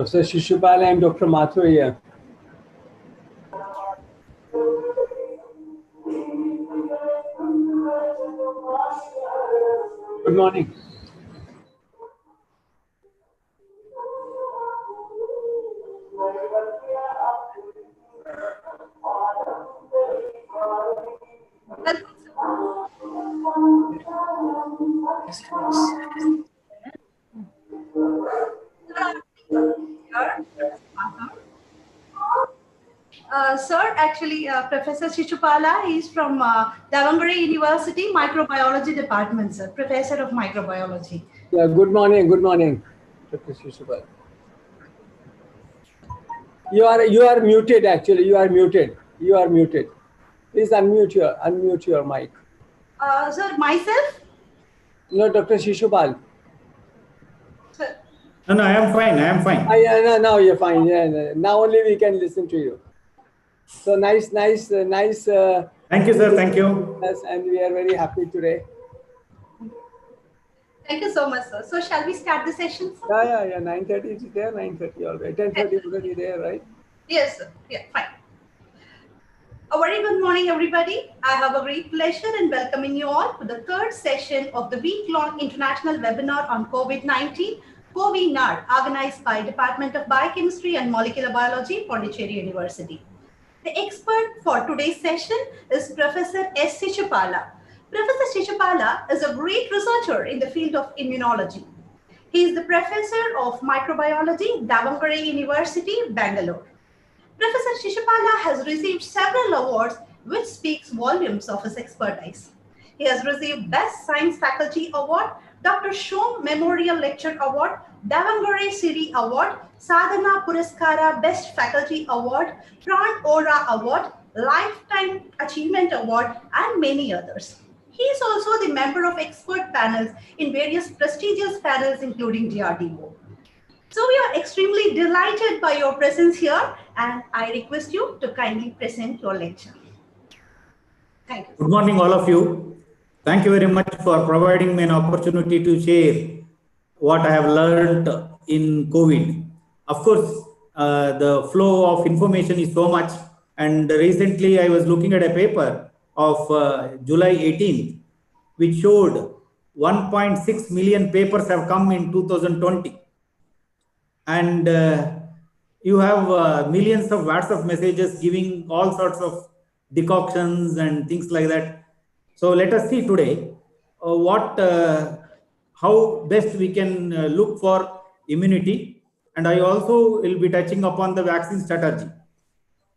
Professor Shishupal and Dr. Mathur here. Good morning. Sir, actually, Professor Shishupala is from Davangere University Microbiology Department, sir, Professor of Microbiology. Yeah, good morning, Dr. Shishupal. You are muted. Actually, you are muted. Please unmute your mic. Sir, myself. No, Dr. Shishupal. Sir. No, I am fine. Yeah, no, now you're fine. Yeah, now only we can listen to you. So nice. Thank you, sir. Thank you. Yes, and we are very happy today. Thank you so much, sir. So shall we start the session, sir? Yeah. 9:30 is there. 9:30 already. 10:30 already there, right? Yes, sir. Yeah, fine. A very good morning, everybody. I have a great pleasure in welcoming you all to the third session of the week-long international webinar on COVID-19, CoVNAR, organized by Department of Biochemistry and Molecular Biology, Pondicherry University. The expert for today's session is Professor S. Shishupala. Professor Shishupala is a great researcher in the field of immunology. He is the Professor of Microbiology, Davangere University, Bangalore. Professor Shishupala has received several awards which speaks volumes of his expertise. He has received Best Science Faculty Award, Dr. Shom Memorial Lecture Award, Davangere Siri Award, Sadhana Puraskara Best Faculty Award, Pran Ora Award, Lifetime Achievement Award, and many others. He is also the member of expert panels in various prestigious panels, including DRDO. So we are extremely delighted by your presence here, and I request you to kindly present your lecture. Thank you. Good morning, all of you. Thank you very much for providing me an opportunity to share what I have learned in COVID. Of course, the flow of information is so much, and recently I was looking at a paper of July 18th, which showed 1.6 million papers have come in 2020. And you have millions of WhatsApp messages giving all sorts of decoctions and things like that. So let us see today how best we can look for immunity. And I also will be touching upon the vaccine strategy.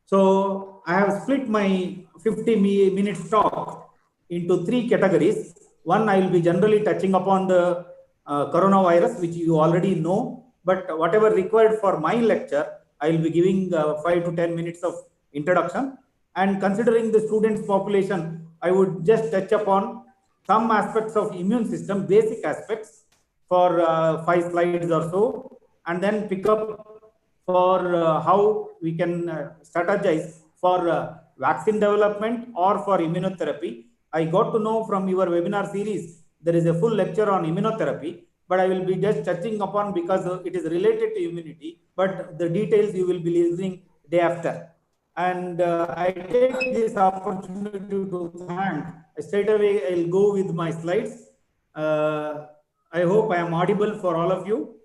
So I have split my 50-minute talk into 3 categories. One, I will be generally touching upon the coronavirus, which you already know. But whatever required for my lecture, I will be giving 5 to 10 minutes of introduction. And considering the students' population, I would just touch upon some aspects of immune system, basic aspects for 5 slides or so, and then pick up for how we can strategize for vaccine development or for immunotherapy. I got to know from your webinar series, there is a full lecture on immunotherapy, but I will be just touching upon because it is related to immunity, but the details you will be listening day after. And I take this opportunity to thank. Straight away, I'll go with my slides. I hope I am audible for all of you.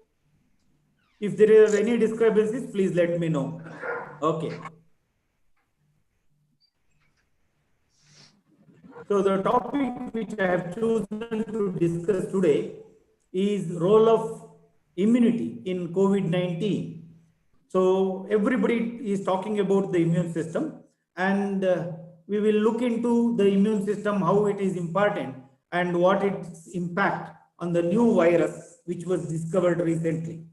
If there are any discrepancies, please let me know. Okay. So the topic which I have chosen to discuss today is role of immunity in COVID-19. So everybody is talking about the immune system, and we will look into the immune system, how it is important and what its impact on the new virus which was discovered recently.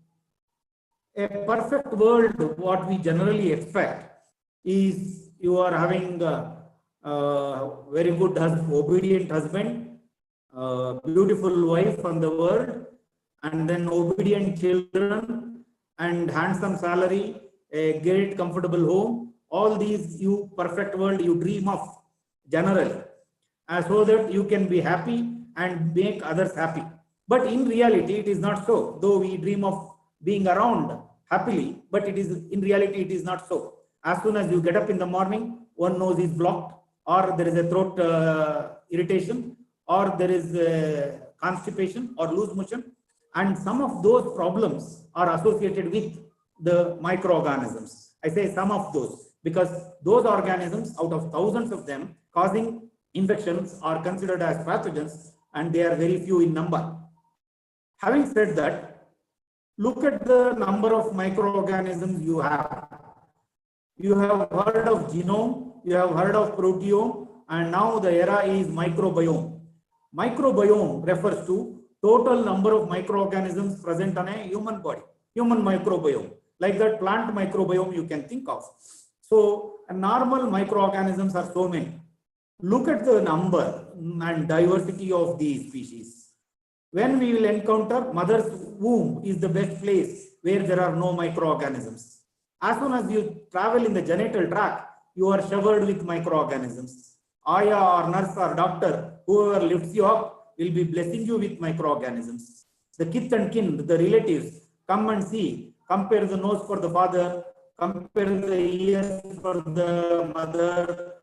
A perfect world, what we generally expect is you are having very good obedient husband, beautiful wife on the world, and then obedient children and handsome salary, a great comfortable home. All these you perfect world you dream of generally, so that you can be happy and make others happy. But in reality, it is not so. Though we dream of being around happily, but it is in reality, it is not so. As soon as you get up in the morning, one nose is blocked, or there is a throat irritation, or there is constipation or loose motion. And some of those problems are associated with the microorganisms. I say some of those because those organisms, out of thousands of them, causing infections are considered as pathogens, and they are very few in number. Having said that, look at the number of microorganisms you have. You have heard of genome, you have heard of proteome, and now the era is microbiome. Microbiome refers to total number of microorganisms present on a human body, human microbiome, like that plant microbiome you can think of. So normal microorganisms are so many. Look at the number and diversity of these species. When we will encounter mother's womb is the best place where there are no microorganisms. As soon as you travel in the genital tract, you are showered with microorganisms. Aya or nurse or doctor, whoever lifts you up, will be blessing you with microorganisms. The kith and kin, the relatives, come and see, compare the nose for the father, compare the ears for the mother,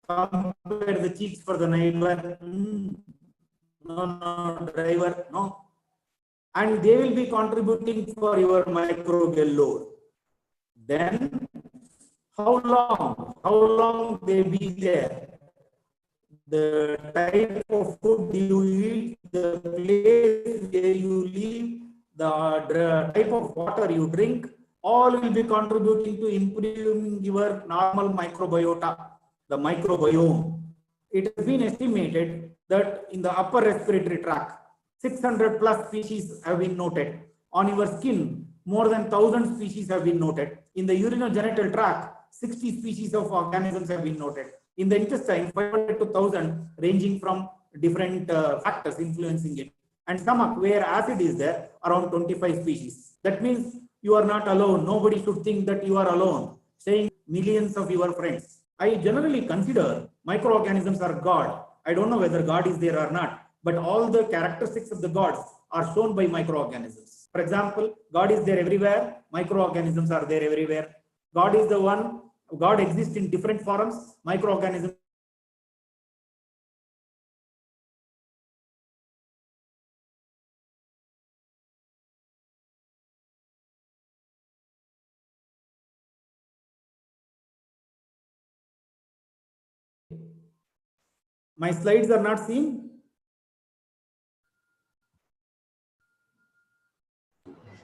compare the cheeks for the neighbor. No, driver, no. And they will be contributing for your microbial load. Then, how long they be there? The type of food you eat, the place where you live, the type of water you drink, all will be contributing to improving your normal microbiota, the microbiome. It has been estimated that in the upper respiratory tract, 600 plus species have been noted. On your skin, more than 1,000 species have been noted. In the urinogenital tract, 60 species of organisms have been noted. In the intestine, 500 to 1,000, ranging from different factors influencing it. And stomach, where acid is there, around 25 species. That means you are not alone. Nobody should think that you are alone, saying millions of your friends. I generally consider microorganisms are God. I don't know whether God is there or not, but all the characteristics of the gods are shown by microorganisms. For example, God is there everywhere, microorganisms are there everywhere. God is the one, God exists in different forms, microorganisms. My slides are not seen.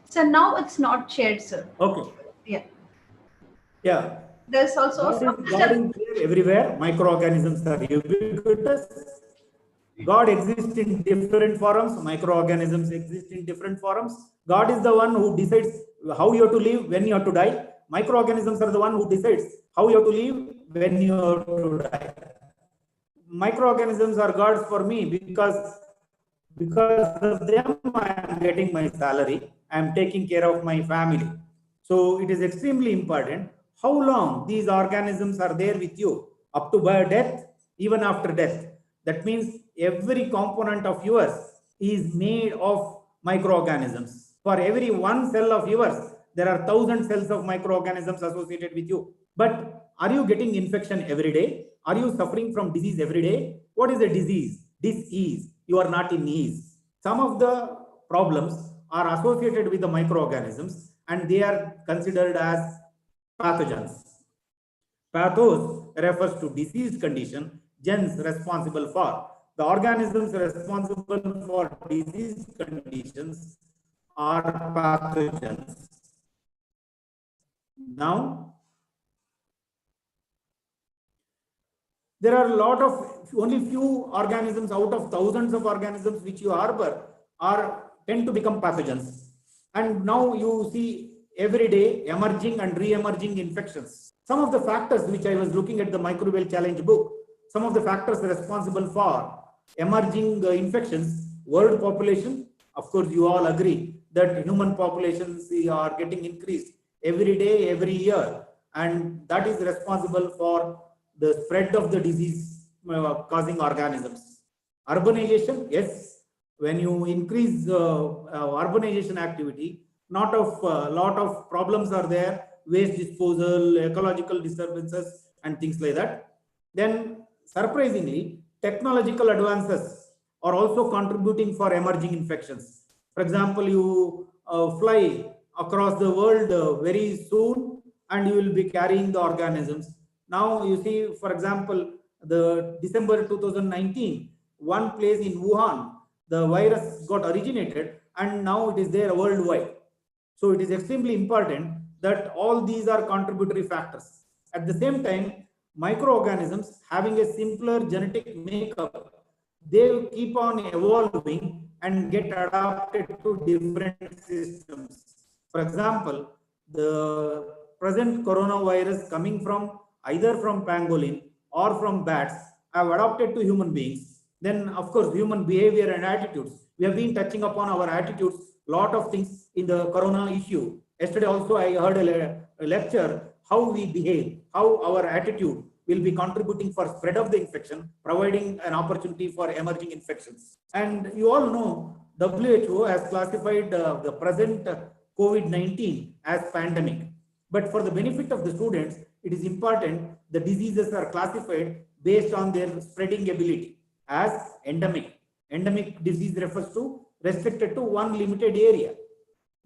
So now it's not shared, sir. Okay. Yeah. Yeah. There's also God is there everywhere. Microorganisms are ubiquitous. God exists in different forms. Microorganisms exist in different forms. God is the one who decides how you have to live, when you have to die. Microorganisms are the one who decides how you have to live, when you have to die. Microorganisms are gods for me because of them I am getting my salary. I am taking care of my family. So it is extremely important how long these organisms are there with you, up to death, even after death. That means every component of yours is made of microorganisms. For every one cell of yours, there are 1,000 cells of microorganisms associated with you. But are you getting infection every day? Are you suffering from disease every day? What is a disease? Dis-ease. You are not in ease. Some of the problems are associated with the microorganisms and they are considered as pathogens. Pathos refers to disease condition, gens responsible for. The organisms responsible for disease conditions are pathogens. Now, there are a lot of, only few organisms out of thousands of organisms which you harbor tend to become pathogens. And now you see every day emerging and re-emerging infections. Some of the factors which I was looking at the Microbial Challenge book, some of the factors responsible for emerging infections, world population. Of course, you all agree that human populations are getting increased every day, every year. And that is responsible for the spread of the disease causing organisms. Urbanization, yes, when you increase urbanization activity, lot of problems are there, waste disposal, ecological disturbances, and things like that. Then, surprisingly, technological advances are also contributing for emerging infections. For example, you fly across the world very soon, and you will be carrying the organisms. Now, you see, for example, the December 2019, one place in Wuhan, the virus got originated, and now it is there worldwide. So it is extremely important that all these are contributory factors. At the same time, microorganisms having a simpler genetic makeup, they keep on evolving and get adapted to different systems. For example, the present coronavirus coming from either from pangolin or from bats have adapted to human beings. Then, of course, human behavior and attitudes. We have been touching upon our attitudes, lot of things in the corona issue. Yesterday also I heard a lecture how we behave, how our attitude will be contributing for spread of the infection, providing an opportunity for emerging infections. And you all know WHO has classified the present COVID-19 as pandemic. But for the benefit of the students, it is important the diseases are classified based on their spreading ability as endemic. Endemic disease refers to restricted to one limited area.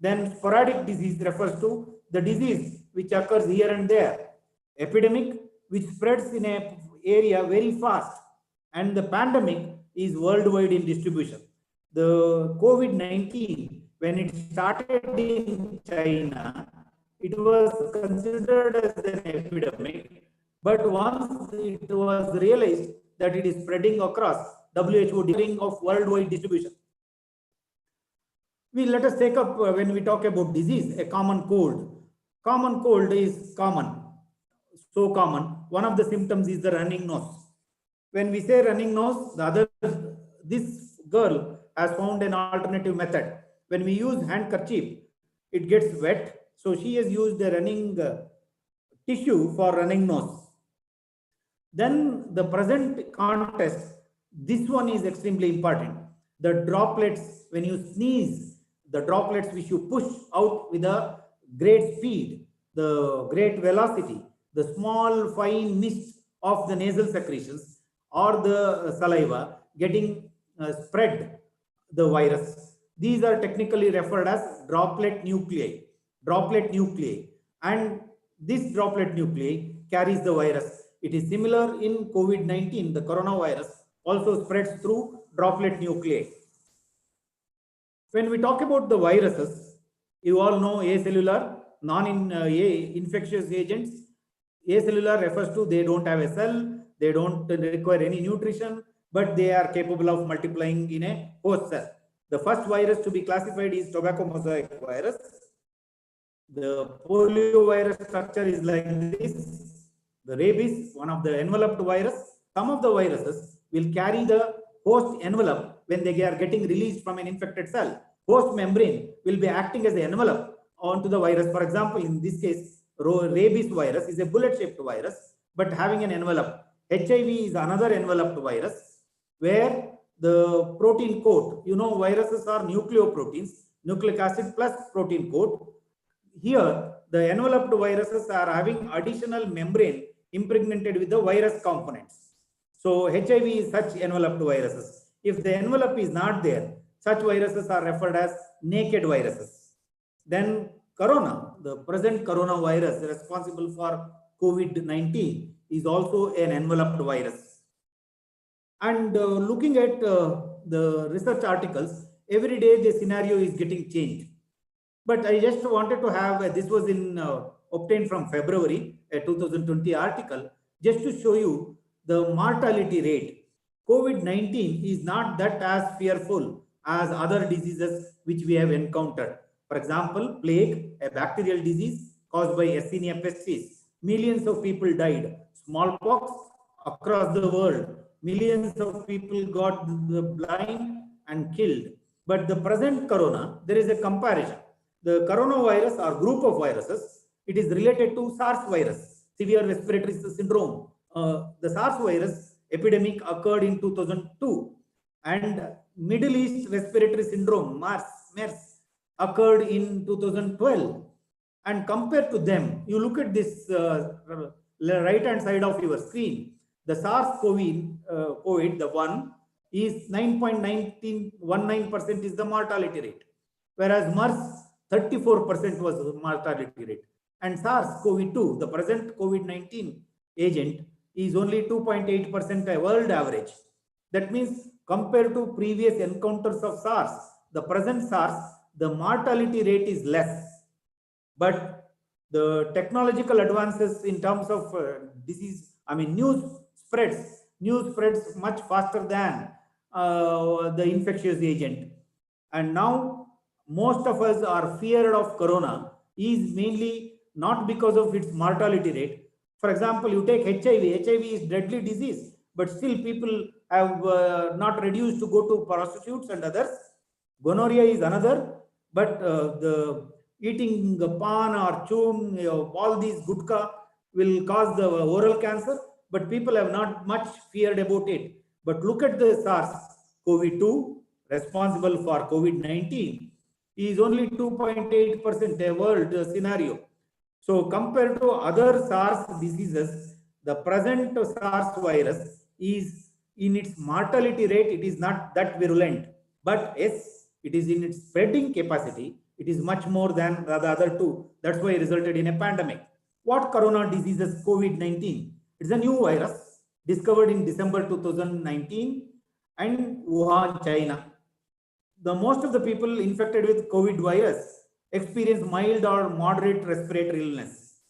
Then sporadic disease refers to the disease which occurs here and there. Epidemic, which spreads in an area very fast. And the pandemic is worldwide in distribution. The COVID-19, when it started in China, it was considered as an epidemic. But once it was realized that it is spreading across, WHO declaring of worldwide distribution. Let us take up when we talk about disease, a common cold. Common cold is common, so common. One of the symptoms is the running nose. When we say running nose, this girl has found an alternative method. When we use handkerchief, it gets wet. So she has used a running tissue for running nose. Then the present context, this one is extremely important. The droplets, when you sneeze, the droplets which you push out with a great speed, the great velocity, the small fine mist of the nasal secretions or the saliva getting spread the virus. These are technically referred as droplet nuclei. Droplet nuclei. And this droplet nuclei carries the virus. It is similar in COVID-19, the coronavirus also spreads through droplet nuclei. When we talk about the viruses, you all know acellular, non-infectious agents. Acellular refers to they don't have a cell, they don't require any nutrition, but they are capable of multiplying in a host cell. The first virus to be classified is tobacco mosaic virus. The polio virus structure is like this. The rabies, one of the enveloped virus. Some of the viruses will carry the host envelope when they are getting released from an infected cell. Host membrane will be acting as the envelope onto the virus. For example, in this case, rabies virus is a bullet-shaped virus, but having an envelope. HIV is another enveloped virus where the protein coat, you know, viruses are nucleoproteins, nucleic acid plus protein coat. Here, the enveloped viruses are having additional membrane impregnated with the virus components. So HIV is such enveloped viruses. If the envelope is not there, such viruses are referred as naked viruses. Then corona, the present coronavirus responsible for COVID-19 is also an enveloped virus. And looking at the research articles, every day the scenario is getting changed. But I just wanted to have, this was obtained from February, a 2020 article, just to show you the mortality rate. COVID-19 is not that as fearful as other diseases which we have encountered. For example, plague, a bacterial disease caused by Yersinia pestis. Millions of people died. Smallpox across the world. Millions of people got blind and killed. But the present corona, there is a comparison. The coronavirus or group of viruses, it is related to SARS virus, severe respiratory syndrome. The SARS virus epidemic occurred in 2002, and Middle East respiratory syndrome, MERS, occurred in 2012. And compared to them, you look at this right hand side of your screen, the SARS-CoV, the one, is 9.19% is the mortality rate, whereas MERS 34% was the mortality rate. And SARS-CoV-2, the present COVID-19 agent, is only 2.8% a world average. That means compared to previous encounters of SARS, the present SARS, the mortality rate is less. But the technological advances in terms of disease, news spreads much faster than the infectious agent. And now most of us are feared of corona is mainly not because of its mortality rate. For example, you take HIV. HIV is deadly disease, but still people have not reduced to go to prostitutes and others. Gonorrhea is another, but the eating pan or chewing all these gutka will cause the oral cancer, but people have not much feared about it. But look at the SARS-CoV-2 responsible for COVID-19 is only 2.8% a world scenario. So compared to other SARS diseases, the present SARS virus is in its mortality rate, it is not that virulent, but yes, it is in its spreading capacity. It is much more than the other two. That's why it resulted in a pandemic. What corona disease is COVID-19? It's a new virus discovered in December 2019 in Wuhan, China. The most of the people infected with COVID virus experience mild or moderate respiratory illness.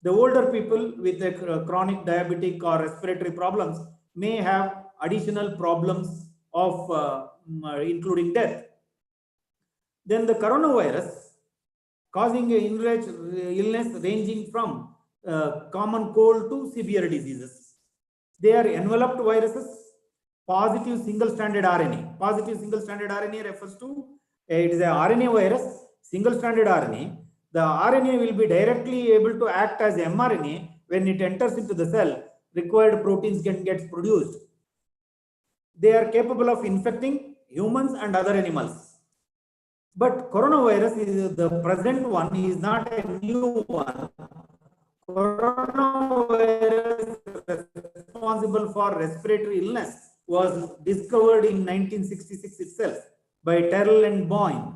The older people with chronic diabetic or respiratory problems may have additional problems of including death. Then the coronavirus causing illness ranging from common cold to severe diseases. They are enveloped viruses, positive single-stranded RNA. Positive single-stranded RNA refers to it is a RNA virus, single-stranded RNA. The RNA will be directly able to act as mRNA when it enters into the cell. Required proteins can get produced. They are capable of infecting humans and other animals. But coronavirus is the present one is not a new one. Coronavirus responsible for respiratory illness was discovered in 1966 itself by Terrell and Boyne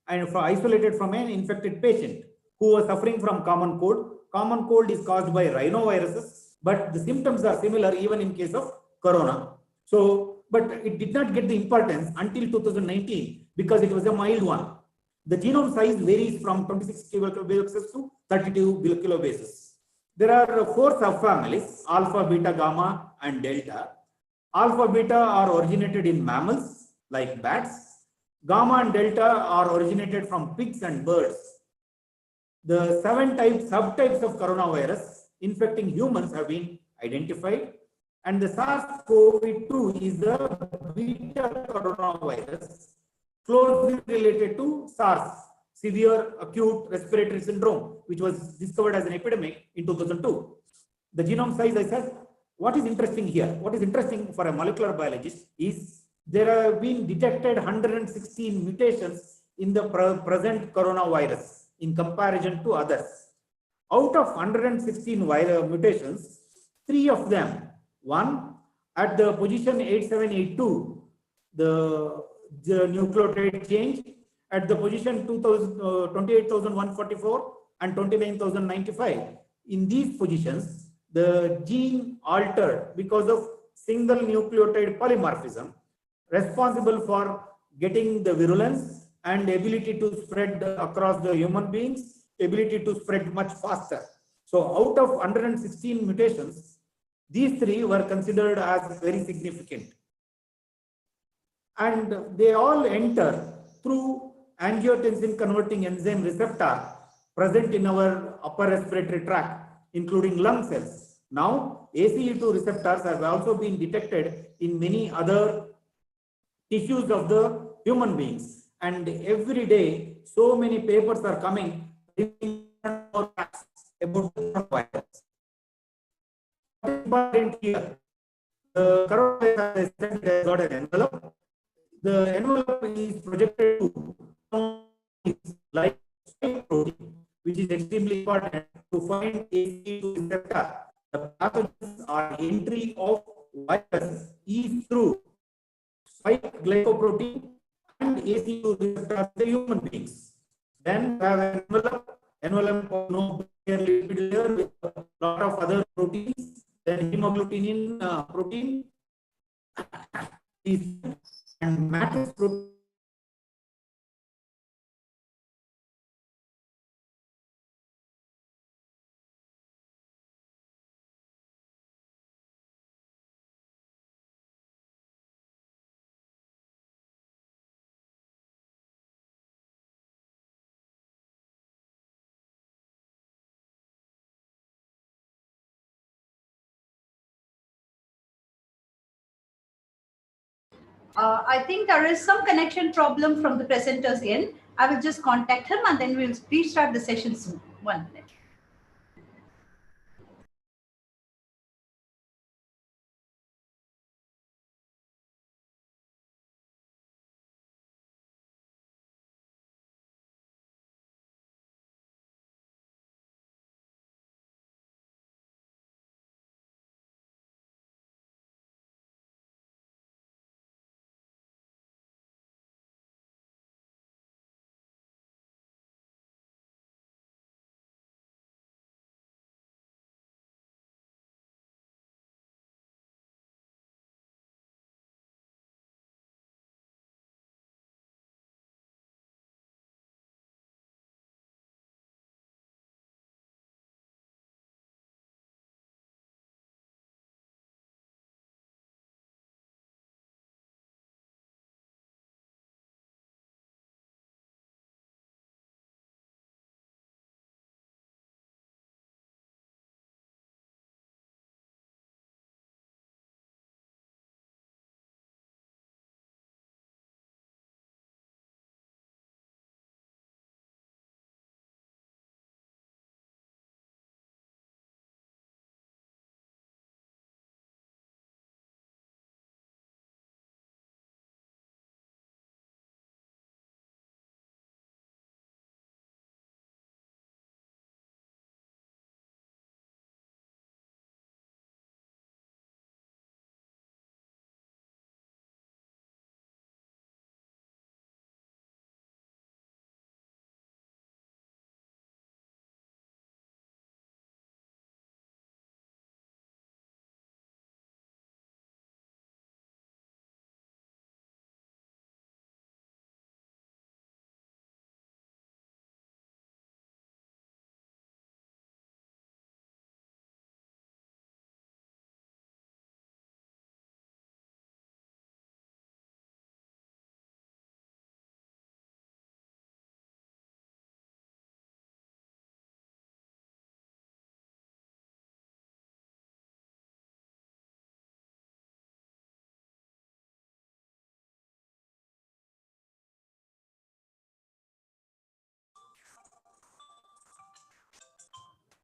and isolated from an infected patient who was suffering from common cold. Common cold is caused by rhinoviruses, but the symptoms are similar even in case of corona. So, but it did not get the importance until 2019 because it was a mild one. The genome size varies from 26 kilobases to 32 kilobases. There are 4 subfamilies, alpha, beta, gamma, and delta. Alpha, beta are originated in mammals like bats. Gamma and delta are originated from pigs and birds. The 7 subtypes of coronavirus infecting humans have been identified. And the SARS-CoV-2 is the beta coronavirus closely related to SARS, severe acute respiratory syndrome, which was discovered as an epidemic in 2002. The genome size, I said, what is interesting here? What is interesting for a molecular biologist is there have been detected 116 mutations in the present coronavirus in comparison to others. Out of 116 mutations, 3 of them, one at the position 8782, the nucleotide change, at the position 28,144 and 29,095. In these positions, the gene altered because of single nucleotide polymorphism responsible for getting the virulence and ability to spread across the human beings, ability to spread much faster. So out of 116 mutations, these 3 were considered as very significant. And they all enter through angiotensin converting enzyme receptor present in our upper respiratory tract, including lung cells. Now, ACE2 receptors have also been detected in many other tissues of the human beings. And every day, so many papers are coming about the virus. Important here, the coronavirus has got an envelope. The envelope is projected to like spike protein, which is extremely important to find ACE2 receptor. The pathogens or entry of virus is through spike glycoprotein and ACE2 receptor in the human beings. Then we have an envelope of no lipid layer with a lot of other proteins. Then hemagglutinin protein and matrix protein. I think there is some connection problem from the presenter's end. I will just contact him and then we'll restart the session soon. 1 minute.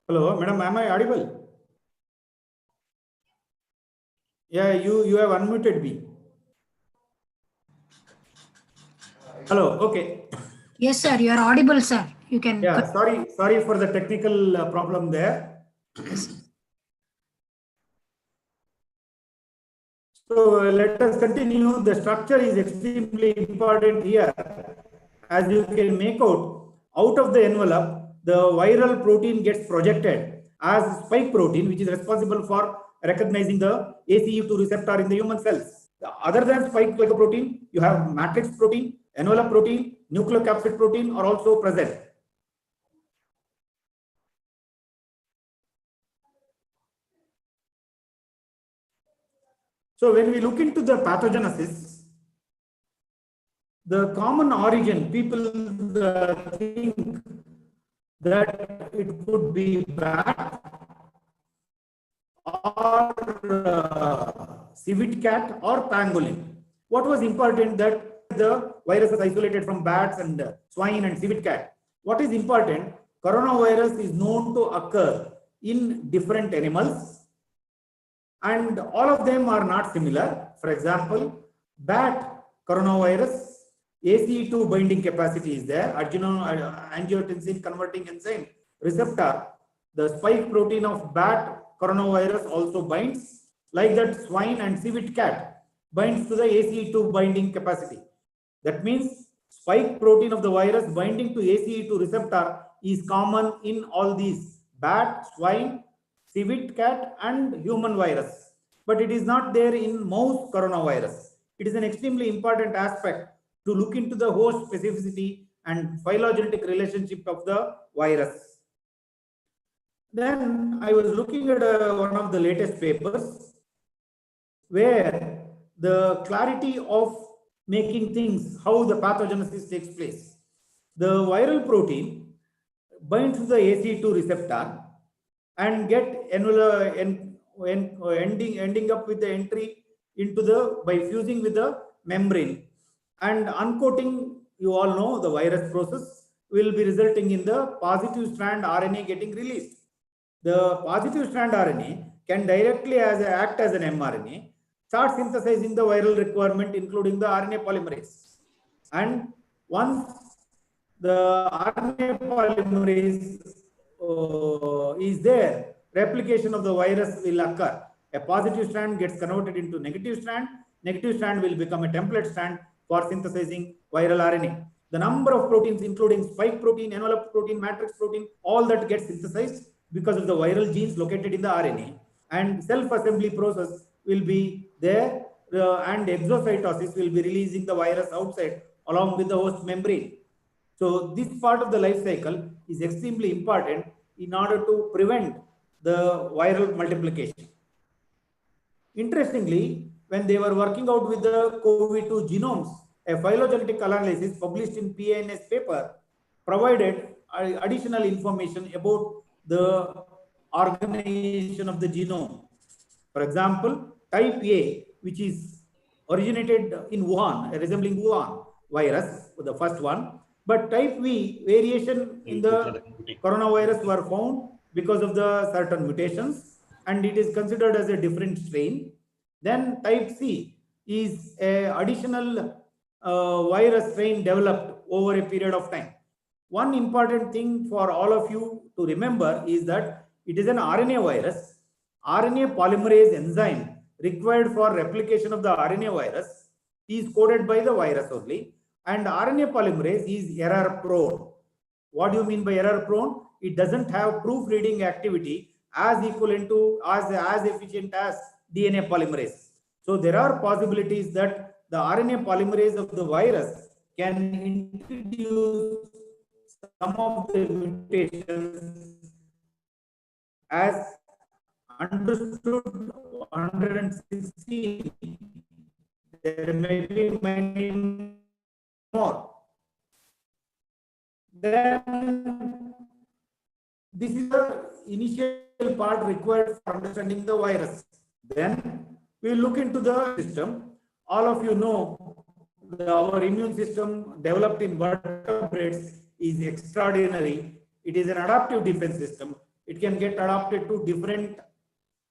Hello, madam, am I audible? Yeah, you have unmuted me. Hello, okay. Yes, sir. You are audible, sir. You can. Yeah, sorry for the technical problem there. So let us continue. The structure is extremely important here. As you can make out of the envelope, the viral protein gets projected as spike protein, which is responsible for recognizing the ACE2 receptor in the human cells. Other than spike glycoprotein, you have matrix protein, envelope protein, nucleocapsid protein are also present. So when we look into the pathogenesis, the common origin, people think that it could be bat or civet cat or pangolin. What was important that the virus is isolated from bats and swine and civet cat. What is important, coronavirus is known to occur in different animals and all of them are not similar. For example, bat coronavirus ACE2 binding capacity is there, angiotensin converting enzyme receptor. The spike protein of bat coronavirus also binds, like that swine and civet cat binds to the ACE2 binding capacity. That means spike protein of the virus binding to ACE2 receptor is common in all these bat, swine, civet cat and human virus. But it is not there in mouse coronavirus. It is an extremely important aspect to look into the host specificity and phylogenetic relationship of the virus. Then I was looking at one of the latest papers where the clarity of making things, how the pathogenesis takes place. The viral protein binds to the ACE2 receptor and ending up with the entry into the, by fusing with the membrane and uncoating. You all know the virus process will be resulting in the positive strand RNA getting released. The positive strand RNA can directly act as an mRNA, start synthesizing the viral requirement, including the RNA polymerase. And once the RNA polymerase is there, replication of the virus will occur. A positive strand gets converted into negative strand will become a template strand for synthesizing viral RNA. The number of proteins, including spike protein, envelope protein, matrix protein, all that gets synthesized because of the viral genes located in the RNA, and self-assembly process will be there, and exocytosis will be releasing the virus outside along with the host membrane. So this part of the life cycle is extremely important in order to prevent the viral multiplication. Interestingly, when they were working out with the COVID-2 genomes, a phylogenetic analysis published in PNAS paper provided additional information about the organization of the genome. For example, type A, which is originated in Wuhan, resembling Wuhan virus, the first one, but type V variation in the coronavirus were found because of the certain mutations, and it is considered as a different strain. Then type C is a additional virus strain developed over a period of time. One important thing for all of you to remember is that it is an RNA virus. RNA polymerase enzyme required for replication of the RNA virus is coded by the virus only, and RNA polymerase is error prone. What do you mean by error prone? It doesn't have proofreading activity as equivalent to as efficient as DNA polymerase. So there are possibilities that the RNA polymerase of the virus can introduce some of the mutations as understood 116. There may be many more. Then this is the initial part required for understanding the virus. Then we look into the system. All of you know our immune system developed in vertebrates is extraordinary. It is an adaptive defense system. It can get adapted to different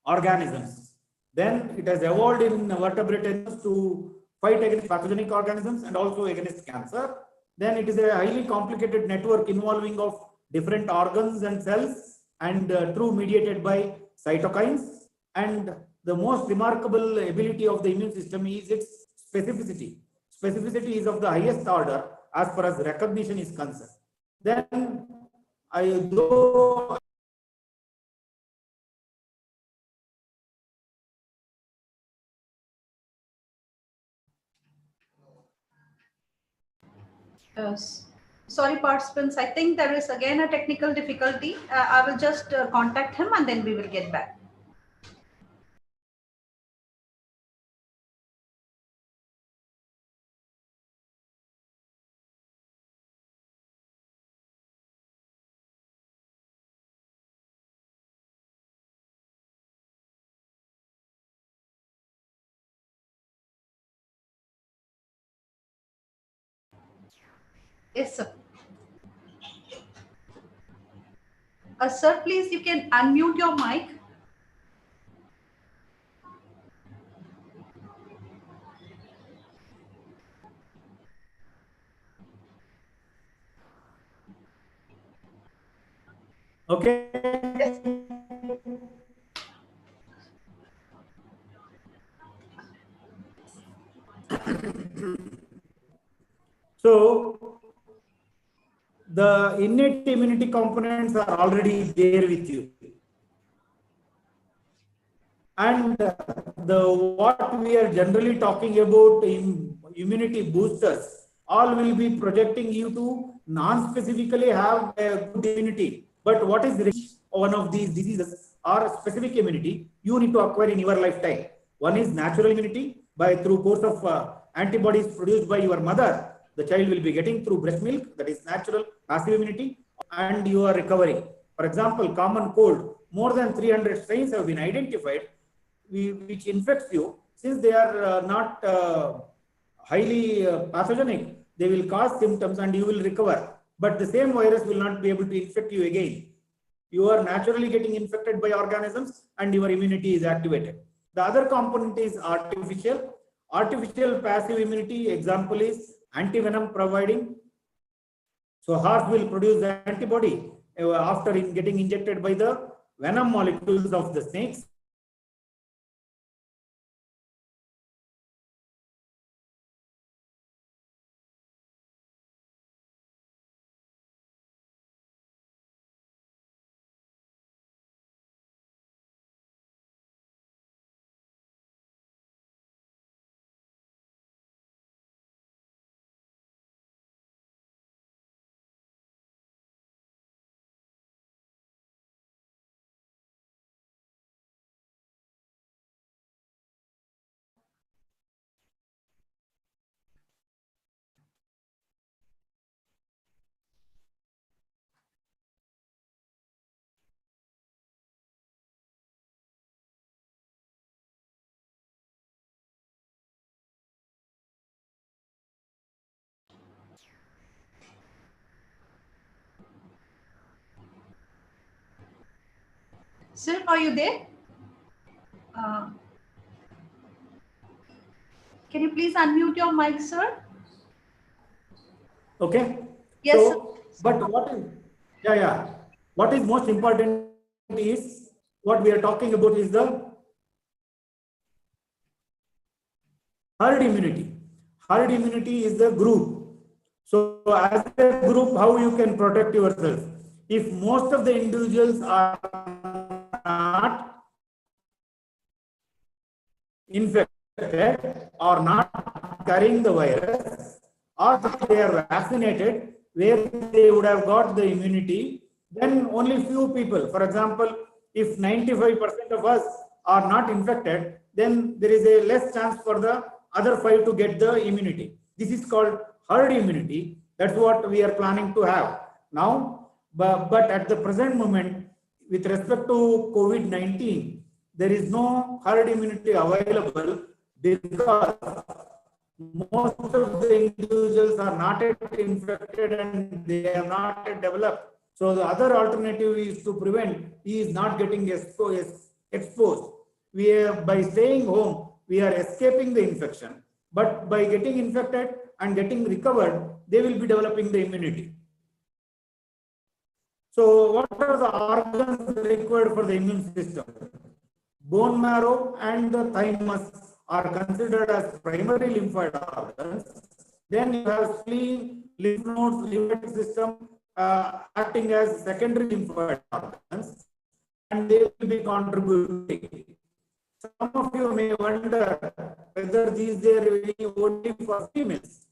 organisms. Then it has evolved in vertebrates to fight against pathogenic organisms and also against cancer. Then it is a highly complicated network involving of different organs and cells, and through mediated by cytokines. And the most remarkable ability of the immune system is its specificity. Specificity is of the highest order as far as recognition is concerned. Then sorry participants, I think there is again a technical difficulty. I will just contact him and then we will get back. Yes, sir. Sir, please, you can unmute your mic. Okay. Yes. So the innate immunity components are already there with you. And the what we are generally talking about in immunity boosters, all will be projecting you to non-specifically have a good immunity. But what is one of these diseases or specific immunity you need to acquire in your lifetime? One is natural immunity by through course of antibodies produced by your mother. The child will be getting through breast milk, that is natural passive immunity, and you are recovering. For example, common cold, more than 300 strains have been identified which infects you. Since they are not highly pathogenic, they will cause symptoms and you will recover. But the same virus will not be able to infect you again. You are naturally getting infected by organisms and your immunity is activated. The other component is artificial. Artificial passive immunity example is antivenom providing. So horse will produce the antibody after getting injected by the venom molecules of the snakes. Sir, are you there? Uh, can you please unmute your mic, sir? Okay. Yes, sir. So, but what is, what is most important is what we are talking about is the herd immunity. Herd immunity is the group. So, as a group, how you can protect yourself? If most of the individuals are not infected or not carrying the virus, or they are vaccinated, where they would have got the immunity, then only few people, for example, if 95% of us are not infected, then there is a less chance for the other 5 to get the immunity. This is called herd immunity. That's what we are planning to have now. But at the present moment, with respect to COVID-19, there is no herd immunity available because most of the individuals are not yet infected and they have not yet developed. So the other alternative is to prevent he is not getting exposed. We are, by staying home, we are escaping the infection. But by getting infected and getting recovered, they will be developing the immunity. So what are the organs required for the immune system? Bone marrow and the thymus are considered as primary lymphoid organs. Then you have spleen, lymph nodes, lymphatic system acting as secondary lymphoid organs, and they will be contributing. Some of you may wonder whether these are only for females.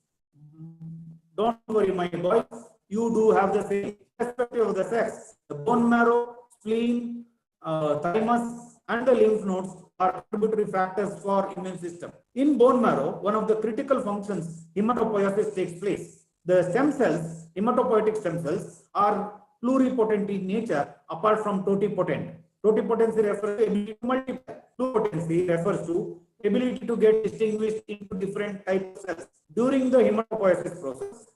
Don't worry, my boys, you do have the same irrespective of the sex. The bone marrow, spleen, thymus, and the lymph nodes are contributory factors for immune system. In bone marrow, one of the critical functions, hematopoiesis, takes place. The stem cells, hematopoietic stem cells, are pluripotent in nature apart from totipotent. Totipotency refers to ability to multiply. Pluripotency refers to ability to get distinguished into different types of cells. During the hematopoiesis process,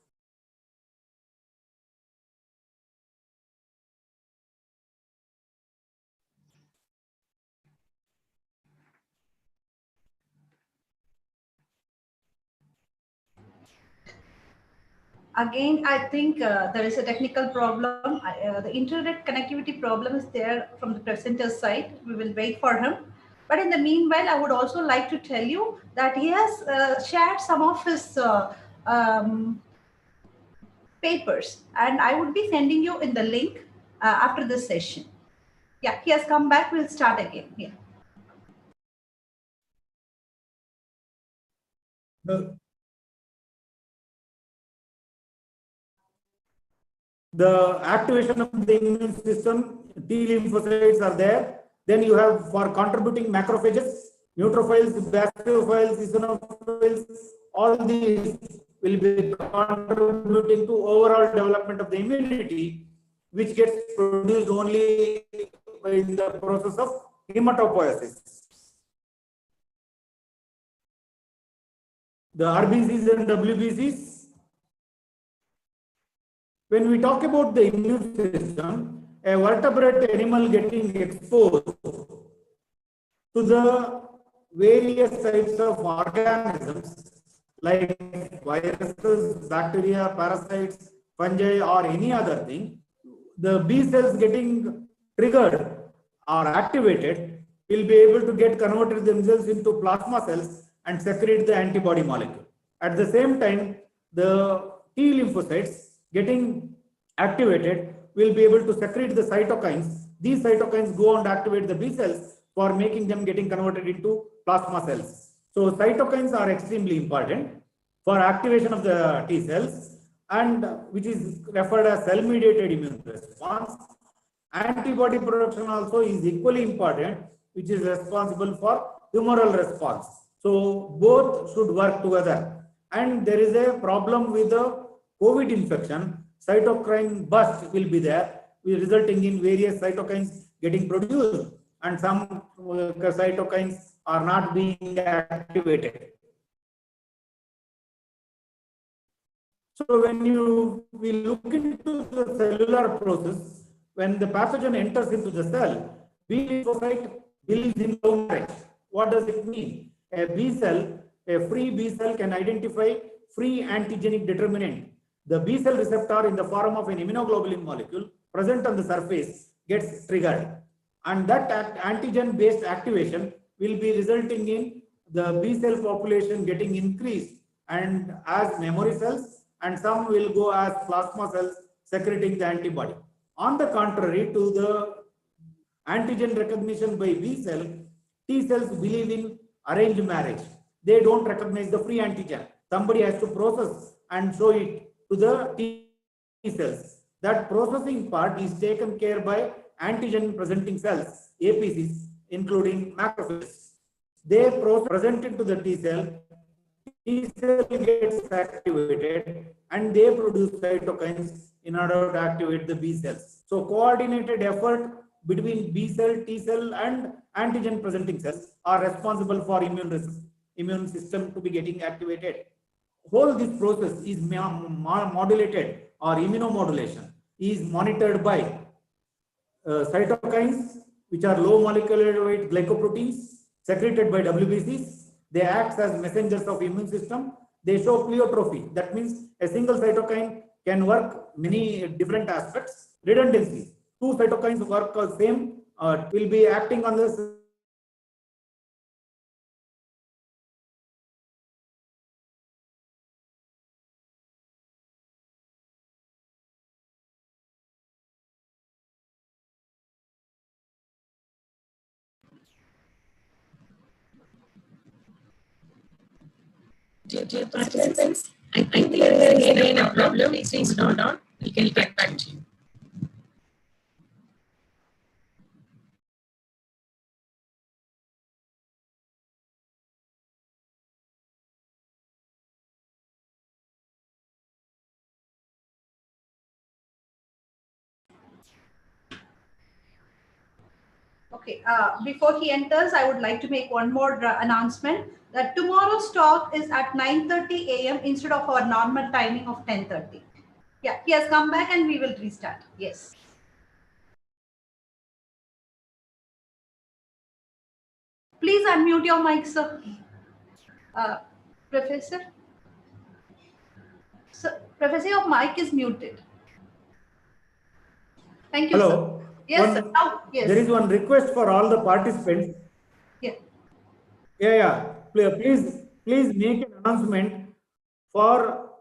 Again, I think there is a technical problem. The internet connectivity problem is there from the presenter's side. We will wait for him. But in the meanwhile, I would also like to tell you that he has shared some of his papers, and I would be sending you in the link after this session. Yeah, he has come back. We'll start again. Yeah. The activation of the immune system, T lymphocytes are there. Then you have for contributing macrophages, neutrophils, basophils, eosinophils, all these will be contributing to overall development of the immunity, which gets produced only in the process of hematopoiesis. The RBCs and WBCs. When we talk about the immune system, a vertebrate animal getting exposed to the various types of organisms like viruses, bacteria, parasites, fungi, or any other thing, the B cells getting triggered or activated will be able to get converted themselves into plasma cells and secrete the antibody molecule. At the same time, the T lymphocytes getting activated will be able to secrete the cytokines. These cytokines go and activate the B cells for making them getting converted into plasma cells. So cytokines are extremely important for activation of the T cells, and which is referred as cell-mediated immune response. Antibody production also is equally important, which is responsible for humoral response. So both should work together. And there is a problem with the COVID infection. Cytokine burst will be there, resulting in various cytokines getting produced, and some cytokines are not being activated. So when we look into the cellular process, when the pathogen enters into the cell, B lymphocyte builds in love marriage. What does it mean? A B cell, a free B cell can identify free antigenic determinant. The B cell receptor in the form of an immunoglobulin molecule present on the surface gets triggered, and that antigen based activation will be resulting in the B cell population getting increased, and as memory cells, and some will go as plasma cells secreting the antibody. On the contrary to the antigen recognition by B cell, T cells believe in arranged marriage. They don't recognize the free antigen. Somebody has to process and show it to the T cells. That processing part is taken care by antigen presenting cells, APCs, including macrophages. They present it to the T cell. T cell gets activated and they produce cytokines in order to activate the B cells. So coordinated effort between B cell, T cell, and antigen presenting cells are responsible for immune system to be getting activated. Whole this process is modulated, or immunomodulation is monitored by cytokines, which are low molecular weight glycoproteins secreted by WBCs. They act as messengers of immune system. They show pleiotropy. That means a single cytokine can work many different aspects. Redundancy. Two cytokines work the same, will be acting on the dear participants. I think there is again a problem. Please note down. We can get back to you. Okay, before he enters, I would like to make one more announcement that tomorrow's talk is at 9:30 a.m. instead of our normal timing of 10:30. Yeah, he has come back and we will restart. Yes. Please unmute your mic, sir. Professor? So, Professor, your mic is muted. Thank you, sir. Hello. Yes, sir. Now, yes. There is one request for all the participants. Yeah. Yeah. Please make an announcement for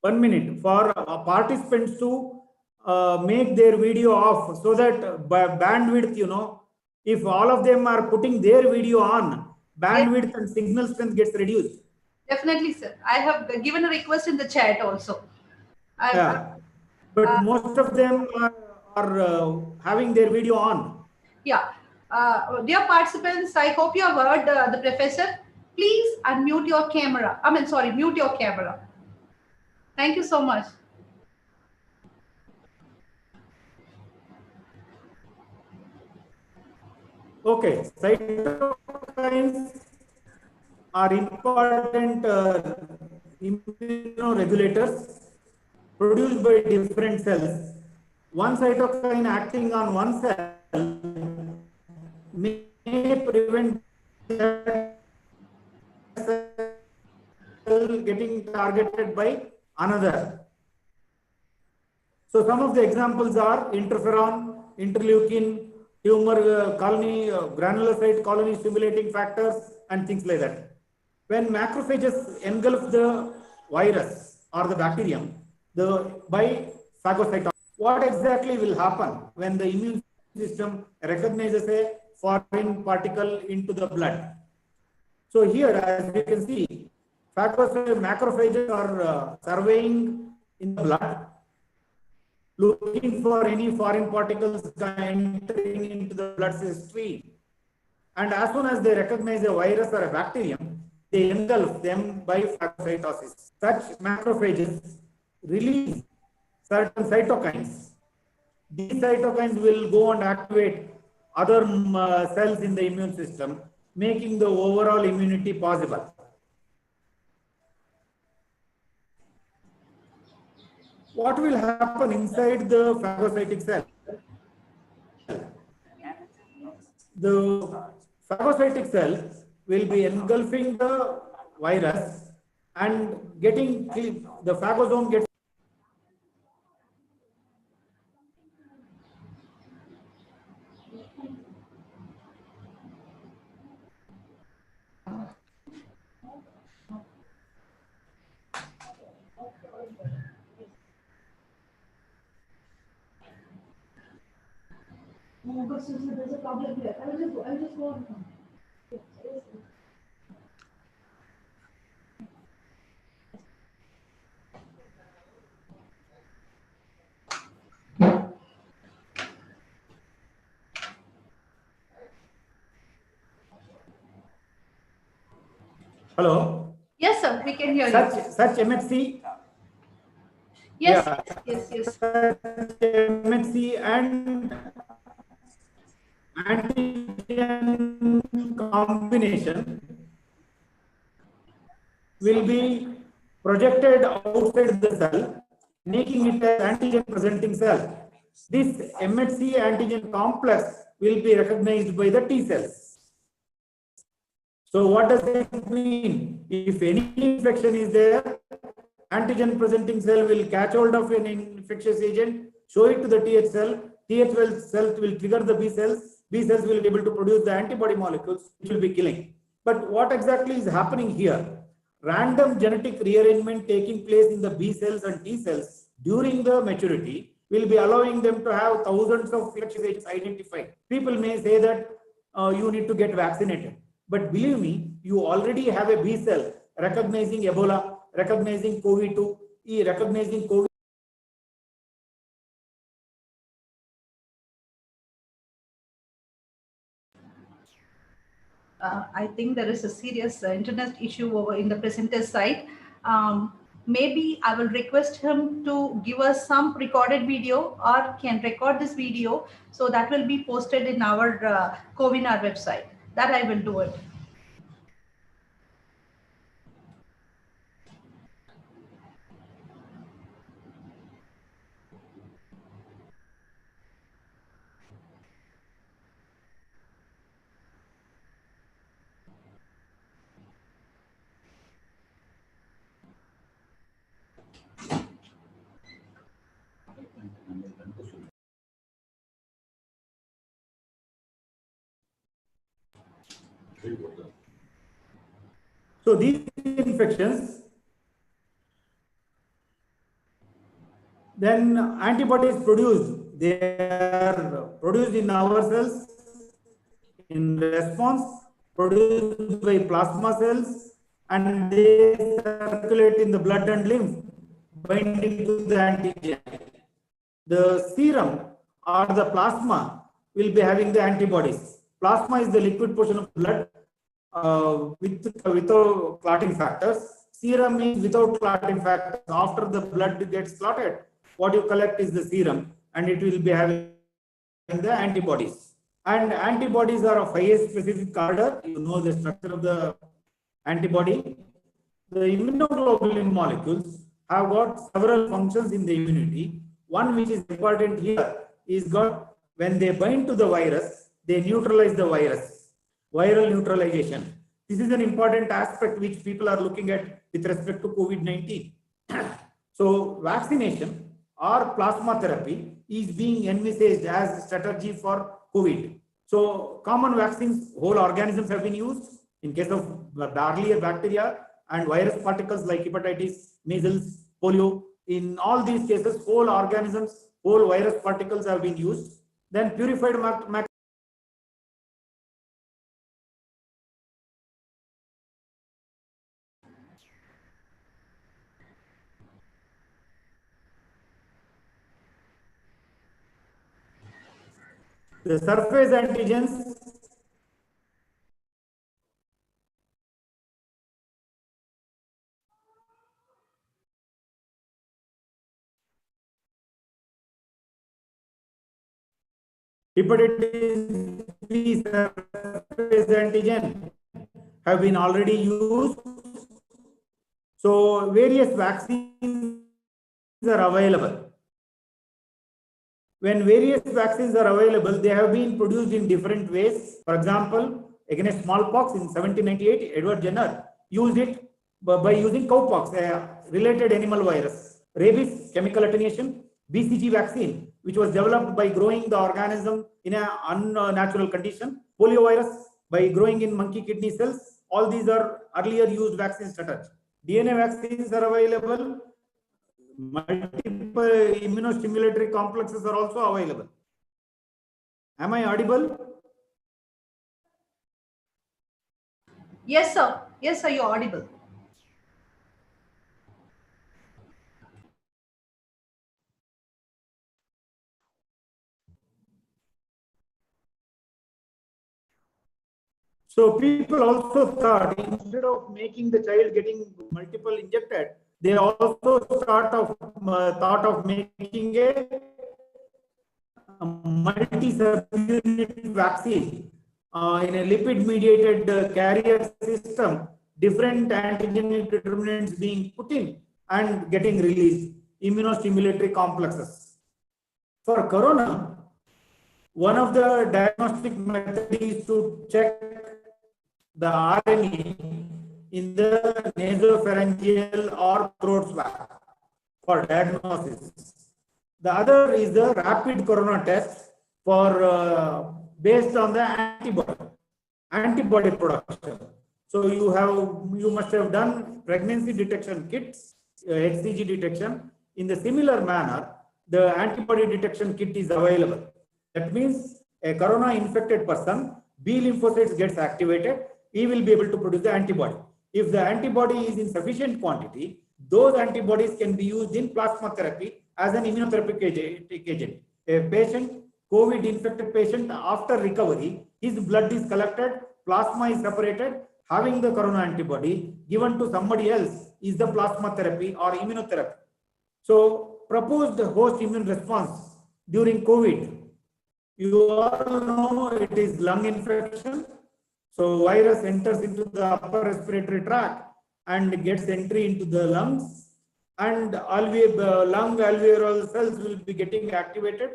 1 minute for participants to make their video off, so that by bandwidth, if all of them are putting their video on, bandwidth and signal strength gets reduced. Definitely, sir. I have given a request in the chat also. Yeah. But most of them are having their video on. Yeah. Dear participants, I hope you have heard the professor. Please unmute your camera. Mute your camera. Thank you so much. Okay. Cytokines are important immunoregulators produced by different cells. One cytokine acting on one cell may prevent that cell getting targeted by another. So some of the examples are interferon, interleukin, tumor colony, granulocyte colony stimulating factors, and things like that. When macrophages engulf the virus or the bacterium by phagocytosis, what exactly will happen when the immune system recognizes a foreign particle into the blood? So here, as you can see, macrophages are surveying in the blood, looking for any foreign particles entering into the blood stream. And as soon as they recognize a virus or a bacterium, they engulf them by phagocytosis. Such macrophages release certain cytokines. These cytokines will go and activate other cells in the immune system, making the overall immunity possible. What will happen inside the phagocytic cell? The phagocytic cell will be engulfing the virus and getting the phagosome gets There's a problem here. I will just go on. Hello. Yes, sir. We can hear you. Such MHC. Yes. Yeah. Yes. MHC and antigen combination will be projected outside the cell, making it an antigen presenting cell. This MHC antigen complex will be recognized by the T cells. So what does it mean? If any infection is there, antigen presenting cell will catch hold of an infectious agent, show it to the TH cell. TH cell will trigger the B cells. B cells will be able to produce the antibody molecules, which will be killing. But what exactly is happening here? Random genetic rearrangement taking place in the B cells and T cells during the maturity will be allowing them to have thousands of infectious agents identified. People may say that you need to get vaccinated. But believe me, you already have a B cell recognizing Ebola, recognizing COVID-2, recognizing COVID. I think there is a serious internet issue over in the presenter's side. Maybe I will request him to give us some recorded video or can record this video, so that will be posted in our Covinar website. That I will do it. So these infections, then antibodies produced, they are produced in our cells in response, produced by plasma cells, and they circulate in the blood and lymph, binding to the antigen. The serum or the plasma will be having the antibodies. Plasma is the liquid portion of blood without clotting factors. Serum is without clotting factors. After the blood gets clotted, what you collect is the serum, and it will be having the antibodies. And antibodies are of highest specific order. You know the structure of the antibody. The immunoglobulin molecules have got several functions in the immunity. One which is important here is got when they bind to the virus, they neutralize the virus. Viral neutralization. This is an important aspect which people are looking at with respect to COVID-19. So vaccination or plasma therapy is being envisaged as a strategy for COVID. So common vaccines, whole organisms have been used in case of the earlier bacteria and virus particles like hepatitis, measles, polio. In all these cases, whole organisms, whole virus particles have been used. Then purified the surface antigens hepatitis B surface antigen have been already used. So various vaccines are available. When various vaccines are available, they have been produced in different ways. For example, against smallpox in 1798, Edward Jenner used it by using cowpox, a related animal virus. Rabies, chemical attenuation. BCG vaccine, which was developed by growing the organism in an unnatural condition. Poliovirus, by growing in monkey kidney cells. All these are earlier used vaccine strategies. DNA vaccines are available. Multiple immunostimulatory complexes are also available. Am I audible? Yes, sir. Yes, sir, you're audible. So people also thought, instead of making the child getting multiple injected, they also thought of making a multi-subunit vaccine in a lipid-mediated carrier system, different antigenic determinants being put in and getting released, immunostimulatory complexes. For corona, one of the diagnostic methods is to check the RNA in the nasopharyngeal or throat swab for diagnosis. The other is the rapid corona test for based on the antibody production. So you must have done pregnancy detection kits, HCG detection. In the similar manner, the antibody detection kit is available. That means a corona infected person, B lymphocytes gets activated, he will be able to produce the antibody. If the antibody is in sufficient quantity, those antibodies can be used in plasma therapy as an immunotherapeutic agent. A patient, COVID infected patient, after recovery, his blood is collected, plasma is separated, having the corona antibody given to somebody else is the plasma therapy or immunotherapy. So proposed host immune response during COVID, you all know it is lung infection. So virus enters into the upper respiratory tract and gets entry into the lungs, and lung alveolar cells will be getting activated,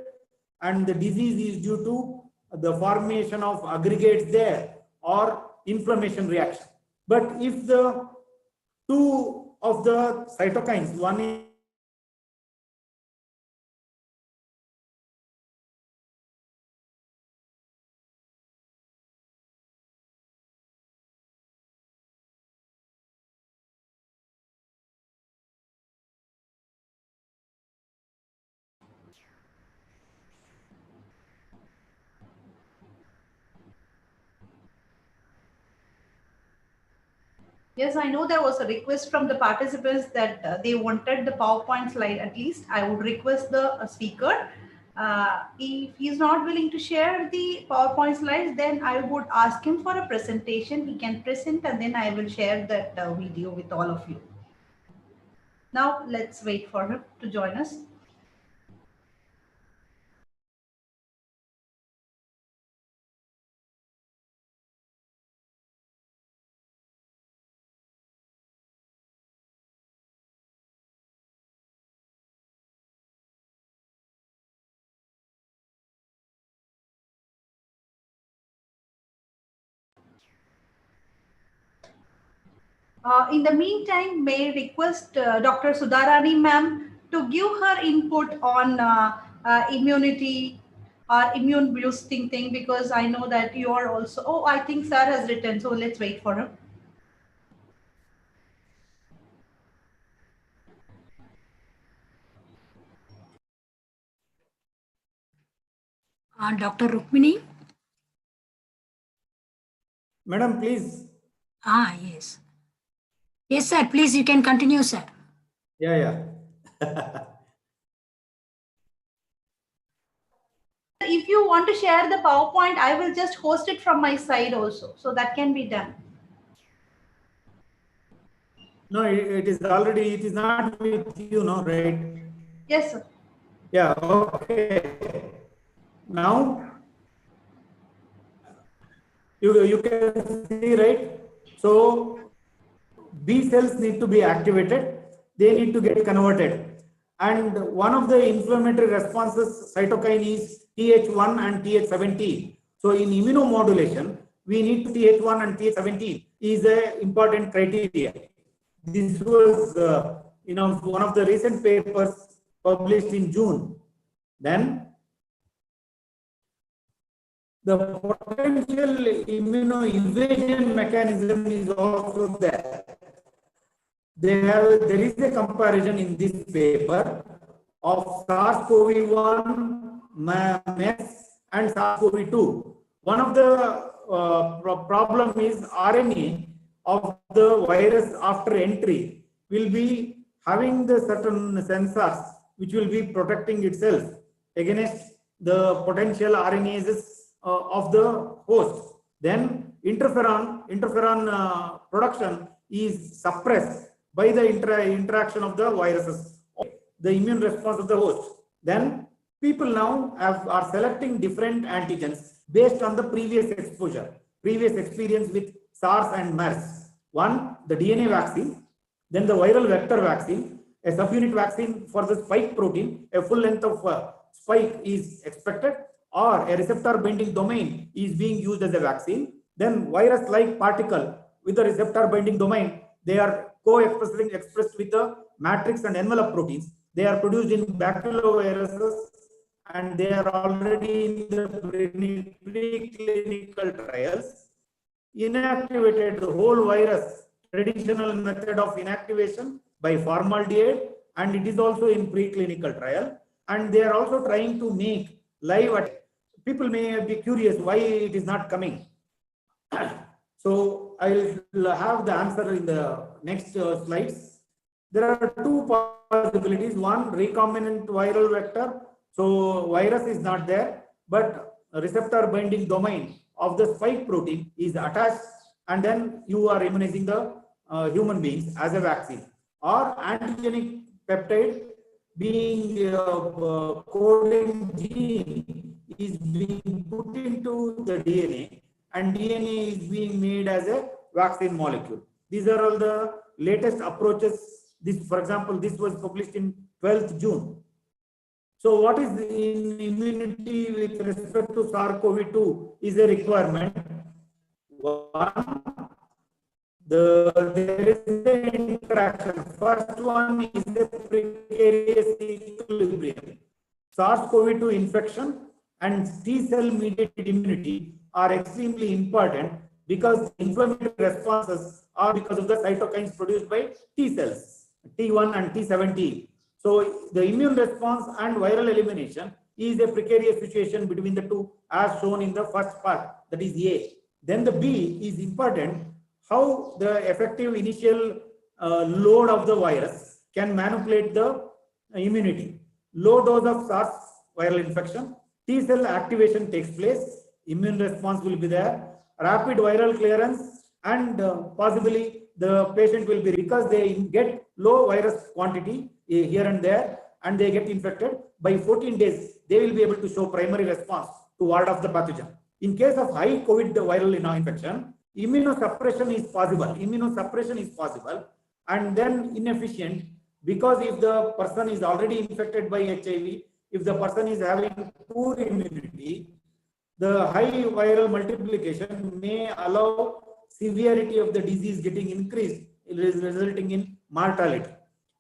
and the disease is due to the formation of aggregates there or inflammation reaction. But if the two of the cytokines, one is Yes, I know there was a request from the participants that they wanted the PowerPoint slide at least. I would request the speaker. If he's not willing to share the PowerPoint slides, then I would ask him for a presentation. He can present and then I will share that video with all of you. Now let's wait for him to join us. In the meantime, may I request Dr. Sudharani ma'am to give her input on immunity or immune boosting thing, because I know that you are also, oh, I think sir has written, so let's wait for him. Dr. Rukmini? Madam, please. Yes. Yes, sir. Please, you can continue, sir. Yeah. If you want to share the PowerPoint, I will just host it from my side also. So that can be done. No, it is not with you, no, right? Yes, sir. Yeah, okay. Now, you can see, right? So, B cells need to be activated. They need to get converted. And one of the inflammatory responses, cytokine, is Th1 and Th17. So, in immunomodulation, we need Th1 and Th17 is an important criteria. This was, one of the recent papers published in June. Then, the potential immunoevasion mechanism is also there. There is a comparison in this paper of SARS-CoV-1, MERS, and SARS-CoV-2. One of the problem is RNA of the virus after entry will be having the certain sensors which will be protecting itself against the potential RNases of the host. Then interferon production is suppressed by the interaction of the viruses, the immune response of the host. Then people now are selecting different antigens based on the previous exposure, previous experience with SARS and MERS. One, the DNA vaccine, then the viral vector vaccine, a subunit vaccine for the spike protein, a full length of spike is expected, or a receptor binding domain is being used as a vaccine. Then virus-like particle with the receptor binding domain, they are expressed with the matrix and envelope proteins. They are produced in baculoviruses and they are already in the preclinical trials. Inactivated the whole virus, traditional method of inactivation by formaldehyde, and it is also in preclinical trial. And they are also trying to make live. People may be curious why it is not coming. So I will have the answer in the next slides. There are two possibilities. One, recombinant viral vector. So virus is not there, but receptor binding domain of the spike protein is attached, and then you are immunizing the human beings as a vaccine. Or antigenic peptide being coding gene is being put into the DNA, and DNA is being made as a vaccine molecule. These are all the latest approaches. This, for example, this was published in 12th June. So what is in immunity with respect to SARS-CoV-2 is a requirement. One, there is an interaction. First one is the precarious equilibrium. SARS-CoV-2 infection and T-cell mediated immunity are extremely important because inflammatory responses are because of the cytokines produced by T cells, T1 and T17. So the immune response and viral elimination is a precarious situation between the two, as shown in the first part, that is A. Then the B is important. how the effective initial load of the virus can manipulate the immunity. Low dose of SARS viral infection, T cell activation takes place, immune response will be there, rapid viral clearance, and possibly the patient will be, because they get low virus quantity here and there and they get infected, by 14 days they will be able to show primary response to ward off the pathogen. In case of high COVID viral infection, immunosuppression is possible and then inefficient, because if the person is already infected by HIV, if the person is having poor immunity, the high viral multiplication may allow severity of the disease getting increased, resulting in mortality.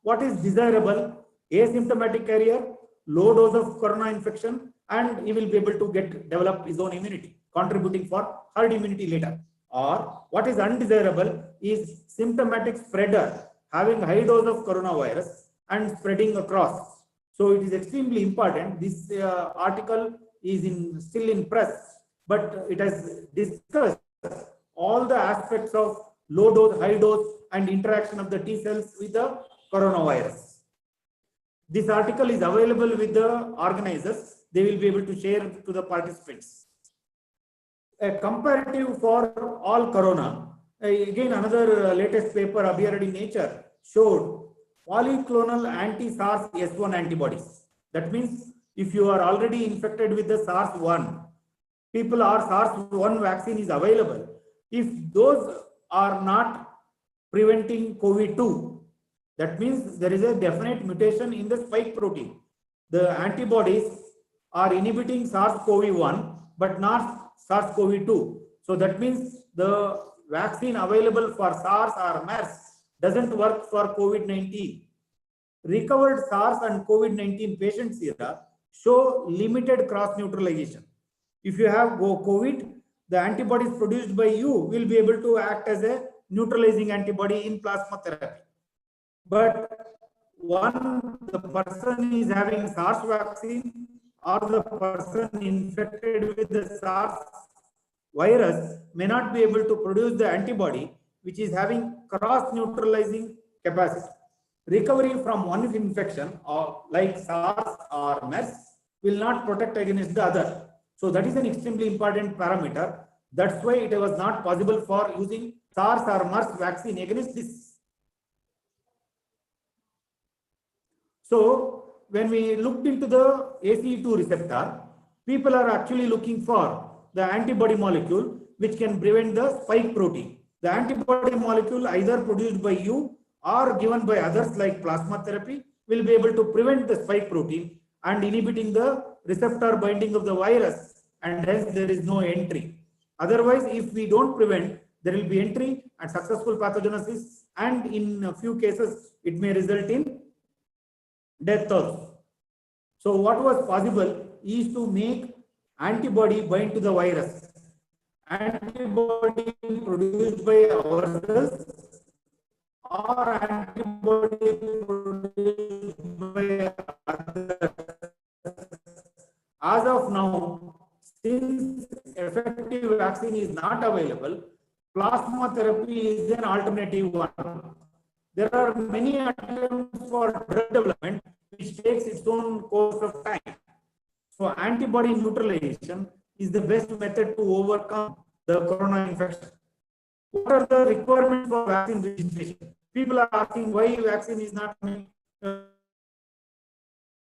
What is desirable? Asymptomatic carrier, low dose of corona infection, and he will be able to develop his own immunity, contributing for herd immunity later. Or what is undesirable is symptomatic spreader, having high dose of coronavirus and spreading across. So it is extremely important. This article is still in press, but it has discussed all the aspects of low dose, high dose, and interaction of the T cells with the coronavirus. This article is available with the organizers. They will be able to share to the participants. A comparative for all corona. Again, another latest paper appeared in Nature showed polyclonal anti-SARS S1 antibodies. That means if you are already infected with the SARS-1, people are SARS-1 vaccine is available. If those are not preventing COVID-2, that means there is a definite mutation in the spike protein. The antibodies are inhibiting SARS-CoV-1 but not SARS-CoV-2. So that means the vaccine available for SARS or MERS doesn't work for COVID-19. Recovered SARS and COVID-19 patients here show limited cross-neutralization. If you have COVID, the antibodies produced by you will be able to act as a neutralizing antibody in plasma therapy. But one, the person is having SARS vaccine or the person infected with the SARS virus may not be able to produce the antibody which is having cross-neutralizing capacity. Recovery from one infection or like SARS or MERS will not protect against the other. So that is an extremely important parameter. That's why it was not possible for using SARS or MERS vaccine against this. So when we looked into the ACE2 receptor, people are actually looking for the antibody molecule which can prevent the spike protein. The antibody molecule either produced by you or given by others like plasma therapy will be able to prevent the spike protein and inhibiting the receptor binding of the virus, and hence there is no entry. Otherwise, if we don't prevent, there will be entry and successful pathogenesis, and in a few cases it may result in death also. So what was possible is to make antibody bind to the virus. Antibody produced by ourselves or antibody produced by others. As of now, since effective vaccine is not available, plasma therapy is an alternative one. There are many attempts for drug development which takes its own course of time. So antibody neutralization is the best method to overcome the corona infection. What are the requirements for vaccine registration? People are asking why vaccine is not coming.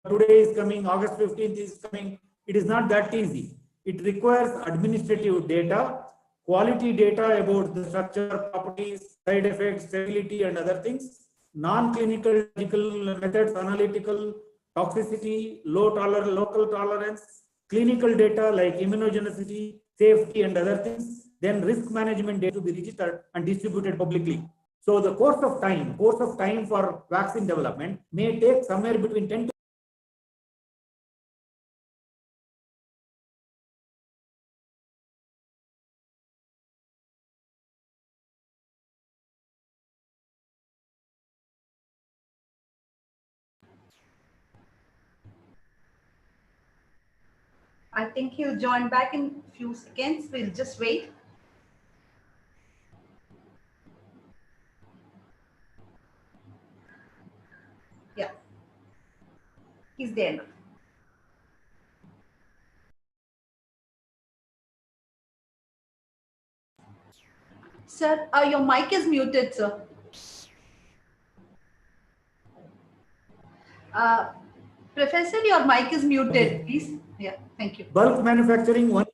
Today is coming, August 15th is coming. It is not that easy. It requires administrative data, quality data about the structure, properties, side effects, stability, and other things, non-clinical methods, analytical, toxicity, local tolerance, clinical data like immunogenicity, safety, and other things, then risk management data to be registered and distributed publicly. So the course of time for vaccine development may take somewhere between 10 to I think he'll join back in a few seconds. We'll just wait. He's there now. Sir, your mic is muted, sir. Professor, your mic is muted, please. Yeah, thank you. Bulk manufacturing, one.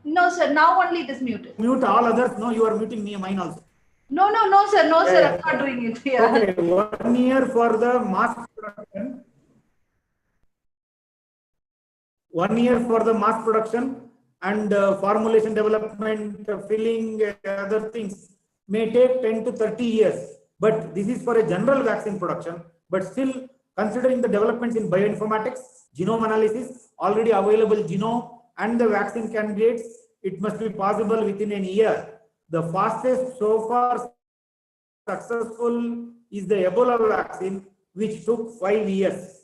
No, sir, now only it is muted. Mute all others. No, you are muting me, mine also. No, sir, no, sir, Yeah. I'm not doing it. Yeah. Okay, 1 year for the mass production. 1 year for the mass production and formulation development, filling, other things may take 10 to 30 years. But this is for a general vaccine production. But still, considering the developments in bioinformatics, genome analysis, already available genome, and the vaccine candidates, it must be possible within a year. The fastest so far successful is the Ebola vaccine, which took 5 years.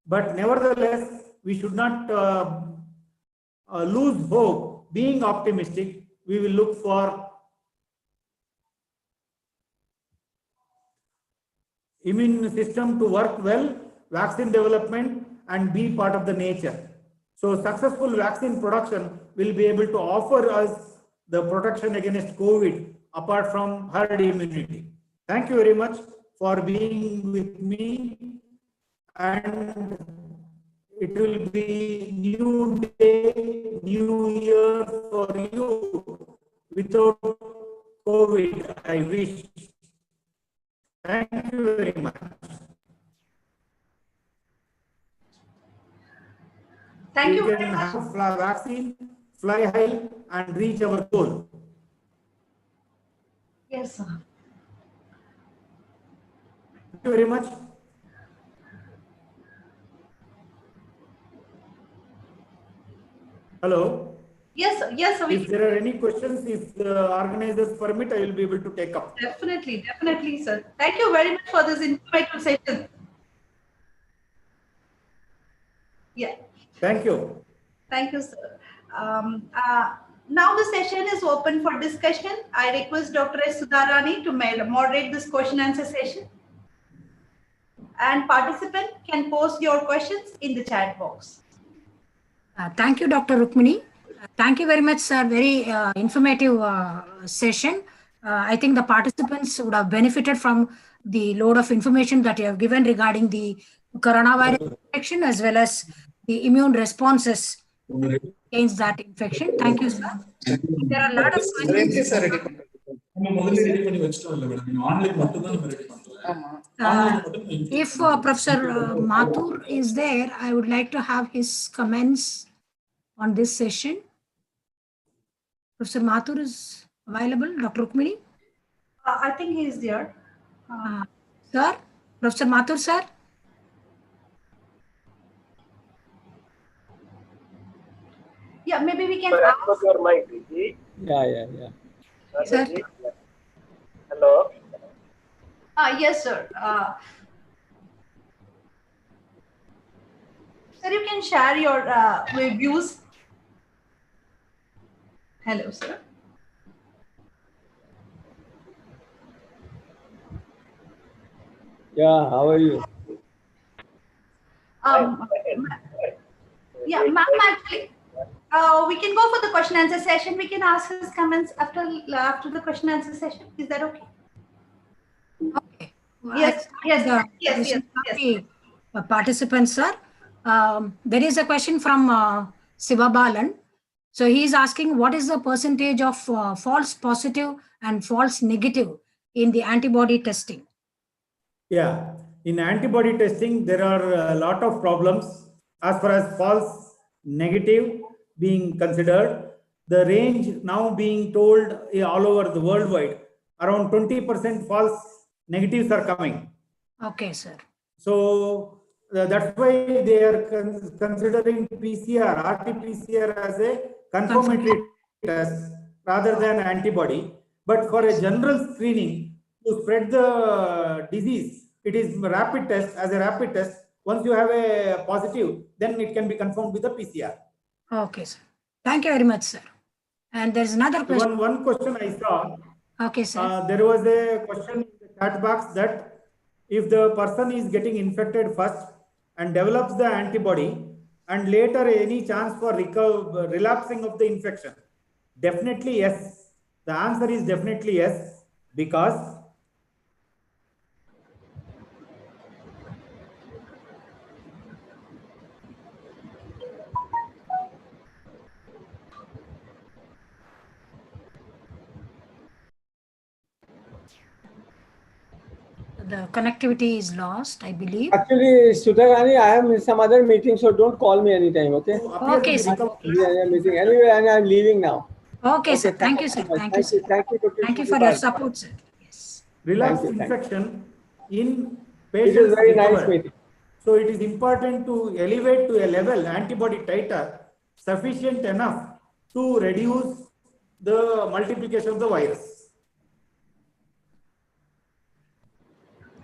But nevertheless, we should not lose hope. Being optimistic, we will look for immune system to work well, vaccine development, and be part of the nature. So successful vaccine production will be able to offer us the protection against COVID apart from herd immunity. Thank you very much for being with me, and it will be new day, new year for you without COVID, I wish. Thank you very much. Thank you We very can much. have vaccine, fly high, and reach our goal. Yes, sir. Thank you very much. Hello. Yes, sir. Yes, sir. If there are any questions, if the organizers permit, I will be able to take up. Definitely, sir. Thank you very much for this informative session. Yeah. Thank you. Thank you, sir. Now the session is open for discussion. I request Dr. S. Sudharani to moderate this question answer session. And participant can post your questions in the chat box. Thank you, Dr. Rukmini. Thank you very much, sir. Very informative session. I think the participants would have benefited from the load of information that you have given regarding the coronavirus infection as well as the immune responses against that infection. Thank you, sir. There are a lot of questions. If Professor Mathur is there, I would like to have his comments on this session. Professor Mathur is available. Dr. Rukmini? I think he is there. Sir? Professor Mathur, sir? Yeah, maybe we can ask. Your mic, yeah. Sir? Hello. Yes, sir. Sir, you can share your views. Hello, sir. Yeah, how are you? Yeah, ma'am, actually, we can go for the question answer session. We can ask his comments after the question answer session. Is that okay? Okay. Yes. Participants, sir. There is a question from Siva Balan. So he is asking, what is the percentage of false positive and false negative in the antibody testing? Yeah, in antibody testing, there are a lot of problems as far as false negative being considered. The range now being told all over the worldwide, around 20% false negatives are coming. Okay, sir. So that's why they are considering PCR, RT-PCR as a confirmatory test rather than antibody. But for a general screening to spread the disease, it is rapid test. As a rapid test, once you have a positive, then it can be confirmed with the PCR. Okay, sir. Thank you very much, sir. And there's another question. One question I saw. Okay, sir. There was a question in the chat box that if the person is getting infected first and develops the antibody, and later any chance for relapsing of the infection? Definitely yes. The answer is definitely yes, because The connectivity is lost, I believe. Actually, Sudhagani, I am in some other meeting, so don't call me anytime, okay? Okay, sir. Yeah, meeting. Anyway, and I'm leaving now. Okay, sir. Thank you, sir. Thank you, sir. Thank you, Dr. Thank you for your support, sir. Yes. relapse Thank you. infection in It is patients very nice recovered. meeting. So it is important to elevate to a level antibody titer sufficient enough to reduce the multiplication of the virus.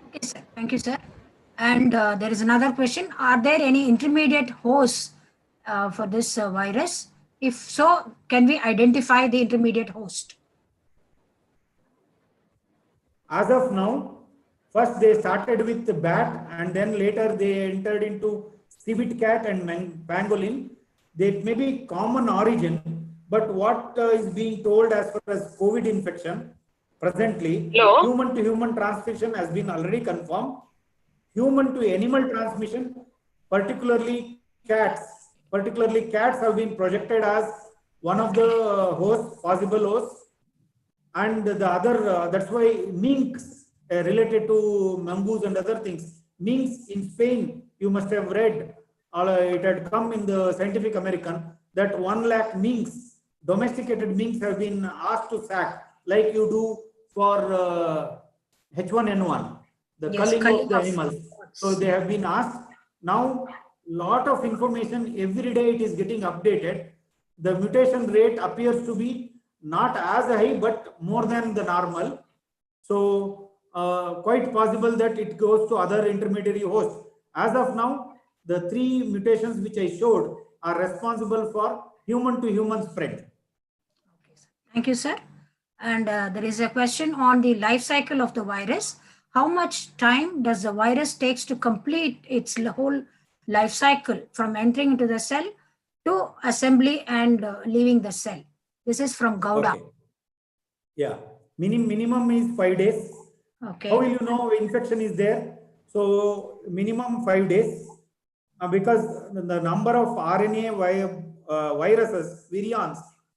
Okay, sir. Thank you, sir. And there is another question. Are there any intermediate hosts for this virus? If so, can we identify the intermediate host? As of now, first they started with the bat, and then later they entered into civet cat and pangolin. They may be common origin, but what is being told as far as COVID infection presently, human to human transmission has been already confirmed. Human to animal transmission, particularly cats have been projected as one of the hosts, possible hosts. And the other, that's why minks related to mongoose and other things. Minks in Spain, you must have read, it had come in the Scientific American that 1 lakh minks, domesticated minks, have been asked to sack, like you do for H1N1, the culling of the animals. So they have been asked. Now, lot of information every day it is getting updated. The mutation rate appears to be not as high, but more than the normal. So quite possible that it goes to other intermediary hosts. As of now, the 3 mutations which I showed are responsible for human to human spread. Okay, sir. Thank you, sir. And there is a question on the life cycle of the virus. How much time does the virus takes to complete its whole life cycle from entering into the cell to assembly and leaving the cell? This is from Gouda. Okay. Yeah, minimum is 5 days. Okay. How will you know infection is there? So minimum 5 days, because the number of RNA viruses, virions,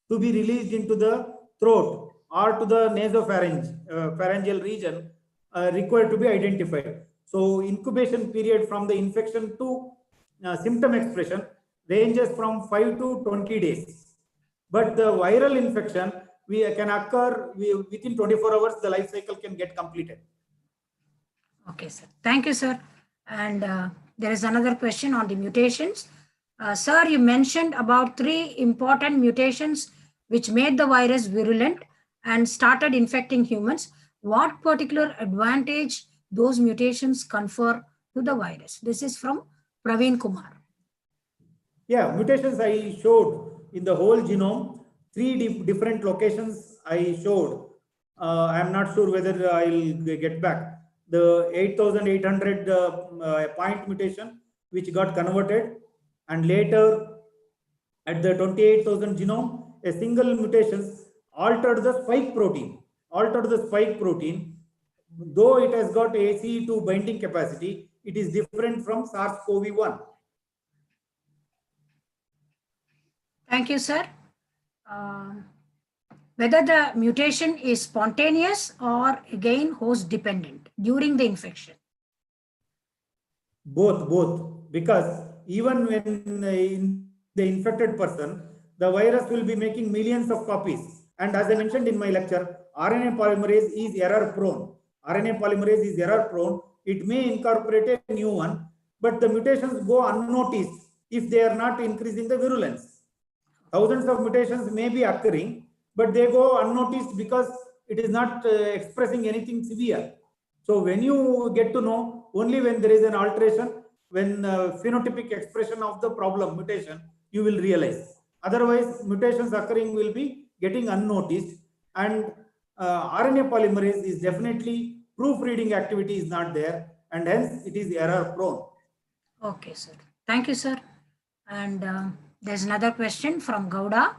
to be released into the throat or to the nasopharyngeal region required to be identified. So incubation period from the infection to symptom expression ranges from 5 to 20 days. But the viral infection can occur within 24 hours, the life cycle can get completed. Okay, sir. Thank you, sir. And there is another question on the mutations. Sir, you mentioned about 3 important mutations which made the virus virulent and started infecting humans. What particular advantage those mutations confer to the virus? This is from Praveen Kumar. Yeah, mutations I showed in the whole genome, 3 different locations I showed. I'm not sure whether I'll get back. The 8800 point mutation, which got converted, and later at the 28,000 genome, a single mutation altered the spike protein. Though it has got ACE2 binding capacity, it is different from SARS-CoV-1. Thank you, sir. Whether the mutation is spontaneous or again host dependent during the infection? Both, because even when in the infected person, the virus will be making millions of copies. And as I mentioned in my lecture, RNA polymerase is error prone. It may incorporate a new one, but the mutations go unnoticed if they are not increasing the virulence. Thousands of mutations may be occurring, but they go unnoticed because it is not expressing anything severe. So when you get to know only when there is an alteration, when phenotypic expression of the problem mutation, you will realize. Otherwise, mutations occurring will be getting unnoticed, and RNA polymerase is definitely proofreading activity is not there. and hence it is error prone. Okay, sir. Thank you, sir. And there's another question from Gouda.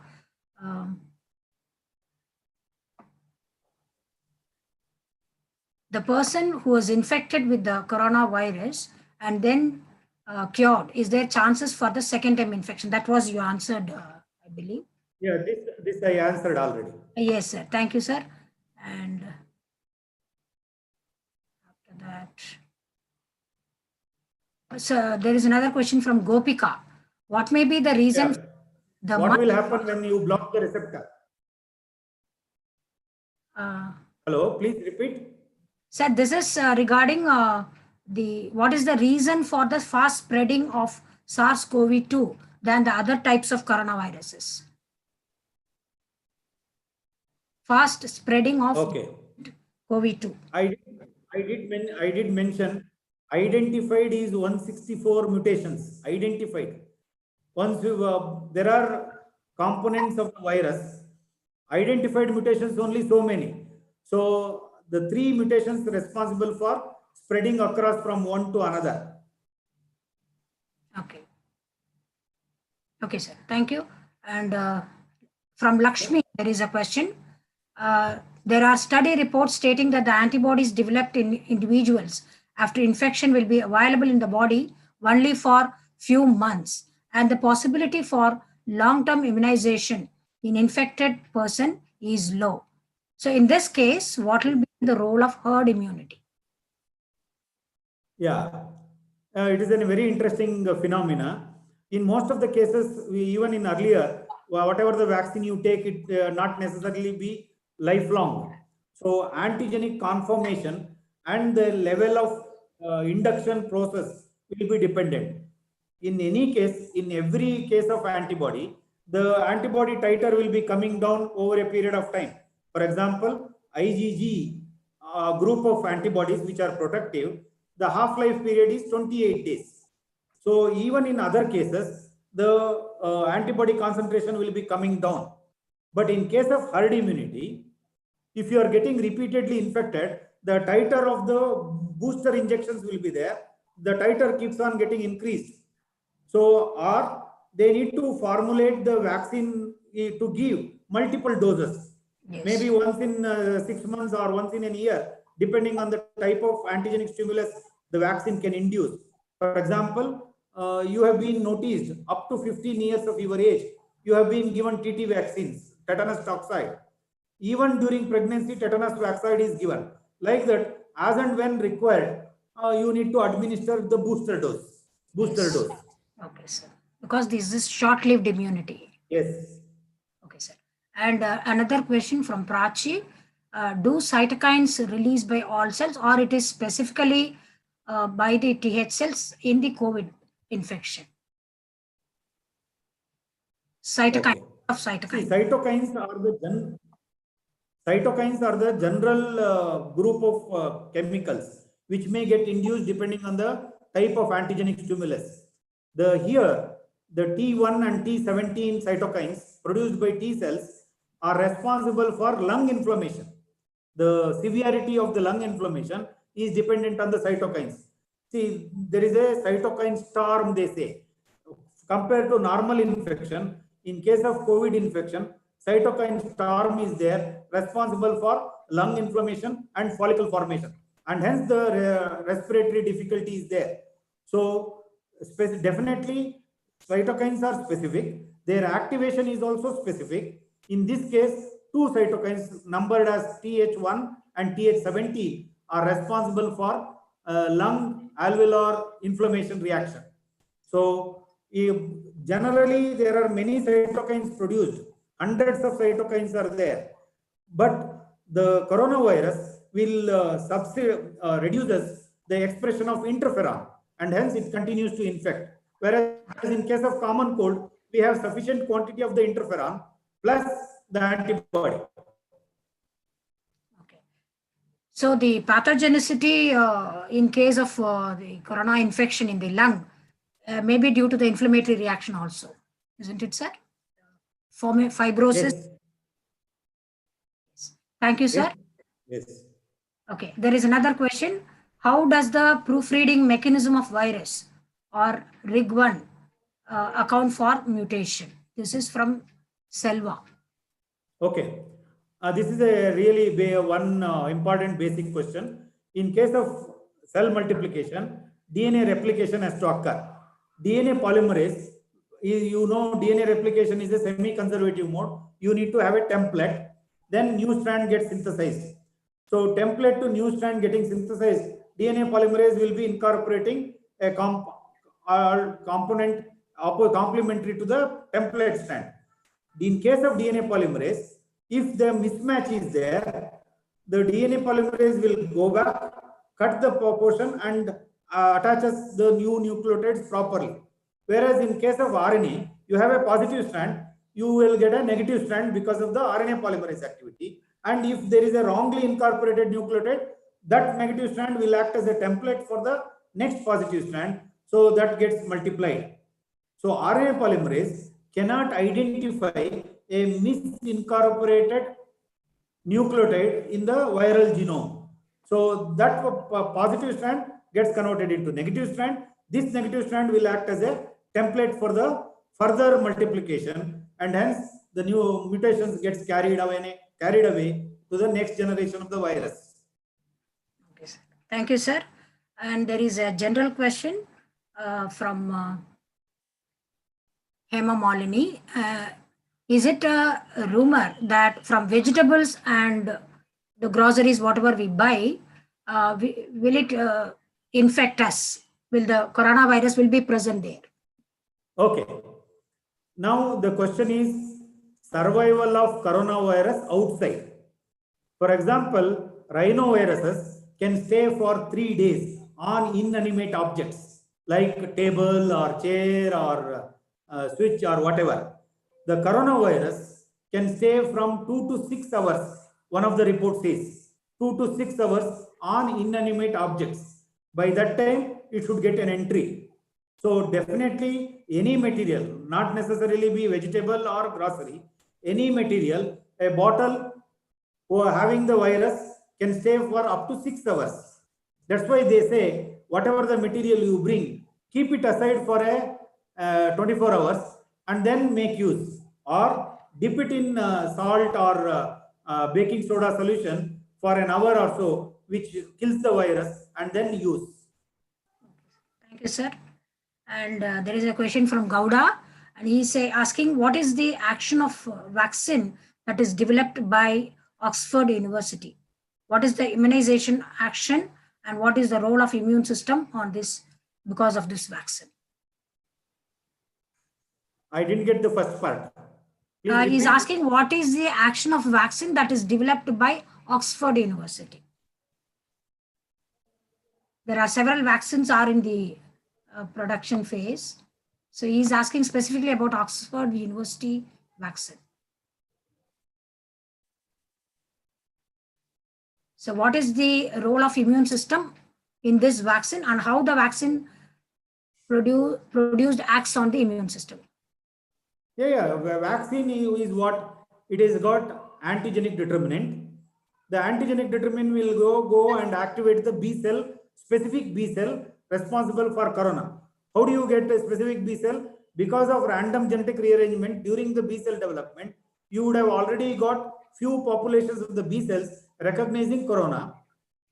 The person who was infected with the coronavirus and then cured, is there chances for the second time infection? That was you answered, I believe. Yeah, this I answered already. Yes, sir. Thank you, sir. And after that, so there is another question from Gopika. What may be the reason? Yeah. What will happen when you block the receptor? Hello, please repeat. Sir, this is regarding what is the reason for the fast spreading of SARS-CoV-2 than the other types of coronaviruses? Fast spreading of COVID-2. I did mention identified is 164 mutations. Identified. Once there are components of the virus, identified mutations only so many. So the 3 mutations responsible for spreading across from one to another. Okay. Okay, sir. Thank you. And from Lakshmi, there is a question. There are study reports stating that the antibodies developed in individuals after infection will be available in the body only for few months, and the possibility for long-term immunization in infected person is low. So in this case, what will be the role of herd immunity? Yeah, it is a very interesting phenomena. In most of the cases, even in earlier, whatever the vaccine you take, it not necessarily be lifelong. So antigenic conformation and the level of induction process will be dependent. In any case, in every case of antibody, the antibody titer will be coming down over a period of time. For example, IgG group of antibodies which are protective, the half-life period is 28 days. So even in other cases, the antibody concentration will be coming down. But in case of herd immunity, if you are getting repeatedly infected, the titer of the booster injections will be there. The titer keeps on getting increased. So, or they need to formulate the vaccine to give multiple doses. Yes. Maybe once in 6 months or once in a year, depending on the type of antigenic stimulus the vaccine can induce. For example, you have been noticed up to 15 years of your age, you have been given TT vaccines, tetanus toxoid. Even during pregnancy, tetanus vaccine is given. Like that, as and when required, you need to administer the booster dose. Booster dose. Okay, sir. Because this is short-lived immunity. Yes. Okay, sir. And another question from Prachi. Do cytokines released by all cells, or it is specifically by the TH cells in the COVID infection? Cytokines of cytokines. See, cytokines are the general group of chemicals which may get induced depending on the type of antigenic stimulus. Here, the T1 and T17 cytokines produced by T cells are responsible for lung inflammation. The severity of the lung inflammation is dependent on the cytokines. See, there is a cytokine storm, they say. Compared to normal infection, in case of COVID infection, cytokine storm is there, responsible for lung inflammation and follicle formation. And hence the respiratory difficulty is there. So, definitely, cytokines are specific. Their activation is also specific. In this case, 2 cytokines numbered as TH1 and TH70 are responsible for lung alveolar inflammation reaction. So, generally, there are many cytokines produced. Hundreds of cytokines are there. But the coronavirus will reduces the expression of interferon, and hence it continues to infect. Whereas in case of common cold, we have sufficient quantity of the interferon plus the antibody. Okay. So the pathogenicity in case of the corona infection in the lung may be due to the inflammatory reaction also, isn't it, sir? Fibrosis. Yes. Thank you, sir. Yes. Okay. There is another question how does the proofreading mechanism of virus or RIG1 account for mutation? This is from Selva. Okay. This is a really one important basic question. In case of cell multiplication, DNA replication has to occur. DNA polymerase, you know, DNA replication is a semi-conservative mode. You need to have a template, then new strand gets synthesized. So template to new strand getting synthesized, DNA polymerase will be incorporating a component complementary to the template strand. In case of DNA polymerase, if the mismatch is there, the DNA polymerase will go back, cut the portion and attaches the new nucleotides properly. Whereas in case of RNA, you have a positive strand, you will get a negative strand because of the RNA polymerase activity. And if there is a wrongly incorporated nucleotide, that negative strand will act as a template for the next positive strand. So that gets multiplied. So RNA polymerase cannot identify a misincorporated nucleotide in the viral genome. So that positive strand gets converted into negative strand. This negative strand will act as a template for the further multiplication, and hence the new mutations gets carried away to the next generation of the virus. Okay, sir. Thank you, sir. And there is a general question from Hema Malini. Is it a rumor that from vegetables and the groceries, whatever we buy, will it infect us? Will the coronavirus will be present there? Okay. Now the question is survival of coronavirus outside. For example, rhinoviruses can stay for 3 days on inanimate objects like table or chair or switch or whatever. The coronavirus can stay from 2 to 6 hours. One of the reports says 2 to 6 hours on inanimate objects. By that time, it should get an entry. So definitely any material, not necessarily be vegetable or grocery, any material, a bottle having the virus can stay for up to 6 hours. That's why they say whatever the material you bring, keep it aside for a 24 hours and then make use, or dip it in salt or baking soda solution for an hour or so, which kills the virus, and then use. Thank you, sir. And there is a question from Gowda, and he's asking what is the action of vaccine that is developed by Oxford University? What is the immunization action and what is the role of immune system on this because of this vaccine? I didn't get the first part. He's asking what is the action of vaccine that is developed by Oxford University? There are several vaccines are in the production phase. So he's asking specifically about Oxford University vaccine. So what is the role of immune system in this vaccine and how the vaccine produced acts on the immune system? Yeah. Vaccine is what it has got antigenic determinant. The antigenic determinant will go and activate the B cell, specific B cell responsible for corona. How do you get a specific B cell? Because of random genetic rearrangement during the B cell development, you would have already got few populations of the B cells recognizing corona,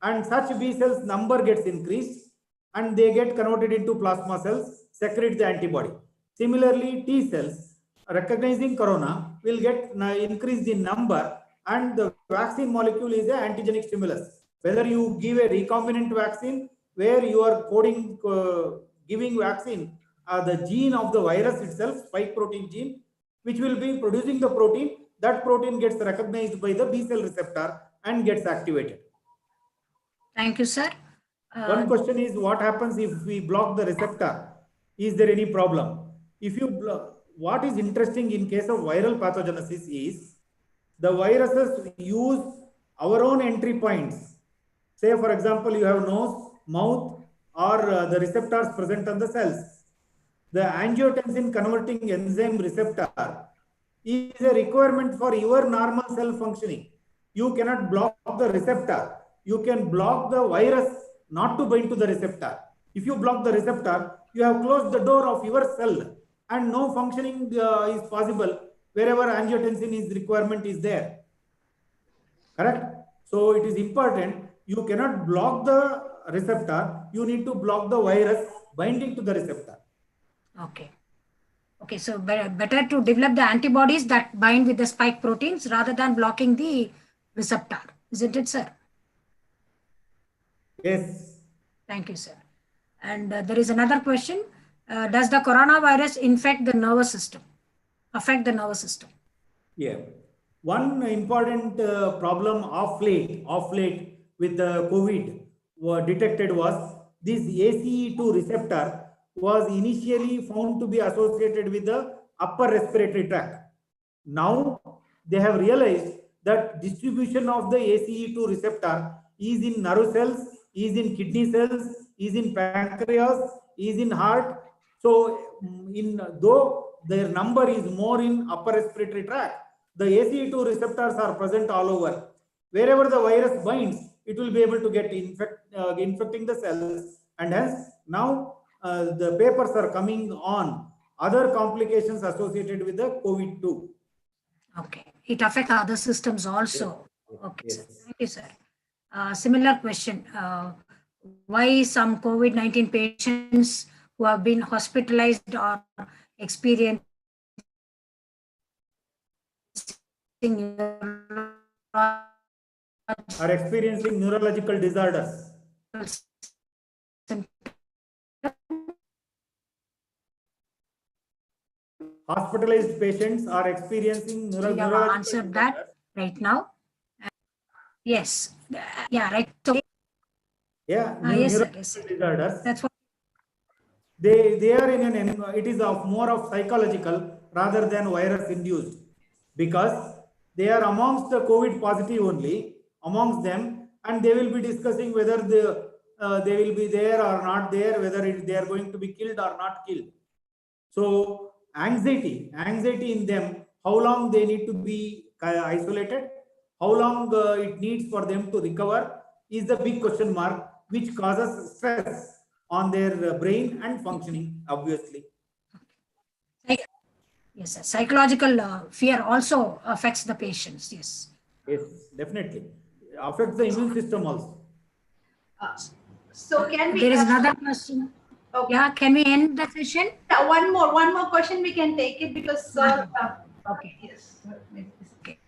and such B cells number gets increased and they get converted into plasma cells, secrete the antibody. Similarly, T cells recognizing corona will get increased in number, and the vaccine molecule is an antigenic stimulus. Whether you give a recombinant vaccine where you are coding, giving vaccine, the gene of the virus itself, spike protein gene, which will be producing the protein, that protein gets recognized by the B cell receptor and gets activated. Thank you, sir. One question is what happens if we block the receptor? Is there any problem? If you block, what is interesting in case of viral pathogenesis is the viruses use our own entry points. Say, for example, you have nose, mouth, or the receptors present on the cells. The angiotensin converting enzyme receptor is a requirement for your normal cell functioning. You cannot block the receptor. You can block the virus not to bind to the receptor. If you block the receptor, you have closed the door of your cell and no functioning is possible wherever angiotensin is requirement is there. Correct? So it is important. You cannot block the receptor. You need to block the virus binding to the receptor. Okay. Okay, so better to develop the antibodies that bind with the spike proteins rather than blocking the receptor, isn't it, sir? Yes. Thank you, sir. And there is another question. Does the coronavirus affect the nervous system? Yeah. One important problem of late with the COVID detected was this ACE2 receptor was initially found to be associated with the upper respiratory tract. Now they have realized that distribution of the ACE2 receptor is in nerve cells, is in kidney cells, is in pancreas, is in heart. So though their number is more in upper respiratory tract, the ACE2 receptors are present all over. Wherever the virus binds, it will be able to get infecting the cells, and hence now the papers are coming on other complications associated with the COVID-2. Okay, it affects other systems also. Yes. Okay, Yes. sir. Thank you, sir. Similar question. Why some COVID-19 patients who have been hospitalized or experiencing Are experiencing neurological disorders? Hospitalized patients are experiencing You have neurological answered that right now. Yes. Yeah, right. So, Yeah, yes, sir. neurological Yes, sir. disorders. That's what. They are in an, it is of more of psychological rather than virus induced, because they are amongst the COVID positive only amongst them, and they will be discussing whether they will be there or not there, whether they are going to be killed or not killed. So anxiety in them, how long they need to be isolated, how long it needs for them to recover is the big question mark, which causes stress on their brain and functioning, obviously. Yes, sir. Psychological fear also affects the patients. Yes. Yes, definitely. Affects the immune system also. So can we? There is another question. Okay. Yeah, can we end the session? One more question. We can take it because. Okay. Yes. Okay.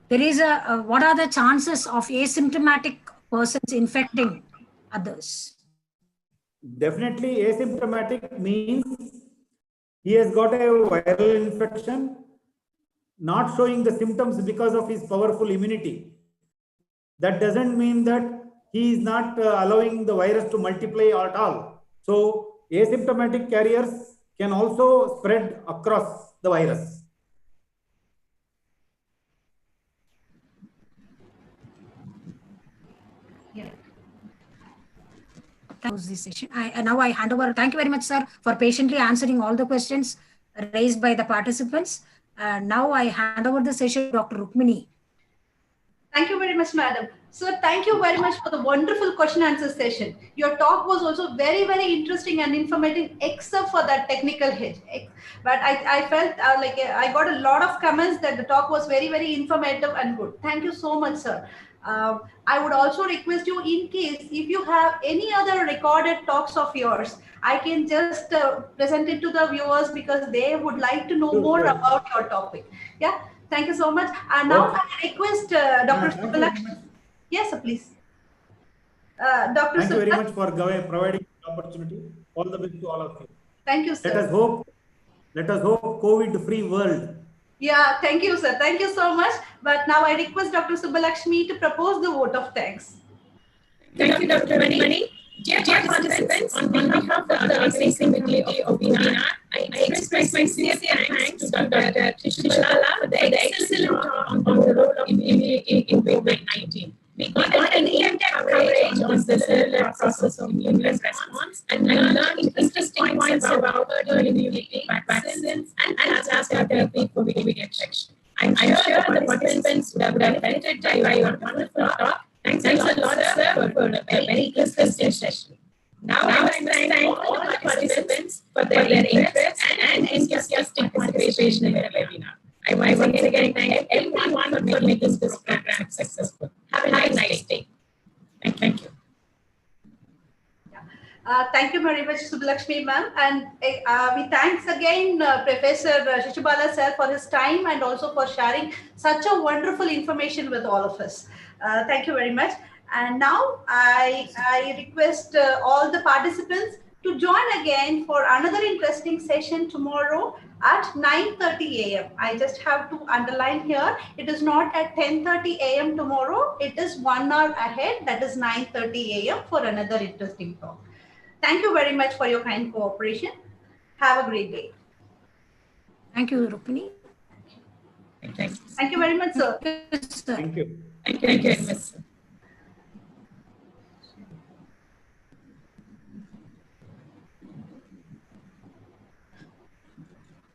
There is what are the chances of asymptomatic persons infecting others? Definitely asymptomatic means he has got a viral infection, not showing the symptoms because of his powerful immunity. That doesn't mean that he is not allowing the virus to multiply at all. So asymptomatic carriers can also spread across the virus. This session. Now I hand over. Thank you very much, sir, for patiently answering all the questions raised by the participants. Now I hand over the session to Dr. Rukmini. Thank you very much, madam. So thank you very much for the wonderful question answer session. Your talk was also very, very interesting and informative, except for that technical hitch. But I felt like I got a lot of comments that the talk was very, very informative and good. Thank you so much, sir. I would also request you, in case if you have any other recorded talks of yours, I can just present it to the viewers because they would like to know more about your topic. Yeah, thank you so much. And now I request Dr. Subbulakshmi. Yes, sir, please. Dr. Thank you very much for providing the opportunity. All the best to all of you. Thank you, sir. Let us hope COVID-free world. Yeah, thank you, sir. Thank you so much. But now I request Dr. Subbulakshmi to propose the vote of thanks. Thank you, Dr. Mani. Dear participants, on behalf of the organizing committee of webinar, I express my sincere thanks to Dr. Trishala for the excellent talk on the role of immunity in COVID-19. We got an in-depth coverage on the cellular process of immune response and learned interesting points about herd immunity, vaccines, and adaptive therapy for COVID infection. I'm sure the participants would have benefited by your wonderful talk. Thanks a lot, sir, for a very interesting session. Now I thank all the participants for their interest and enthusiastic participation in the webinar. I once again thank everyone for making this program successful. Have a nice day. Thank you. Thank you very much, Subbalakshmi ma'am. And we thanks again Professor Shishubala sir for his time and also for sharing such a wonderful information with all of us. Thank you very much. And now I request all the participants to join again for another interesting session tomorrow at 9:30 a.m. I just have to underline here, it is not at 10:30 a.m. tomorrow. It is 1 hour ahead, that is 9:30 a.m. for another interesting talk. Thank you very much for your kind cooperation. Have a great day. Thank you, Rukmini. Thank you very much, sir. Thank you. Thank you very much, sir.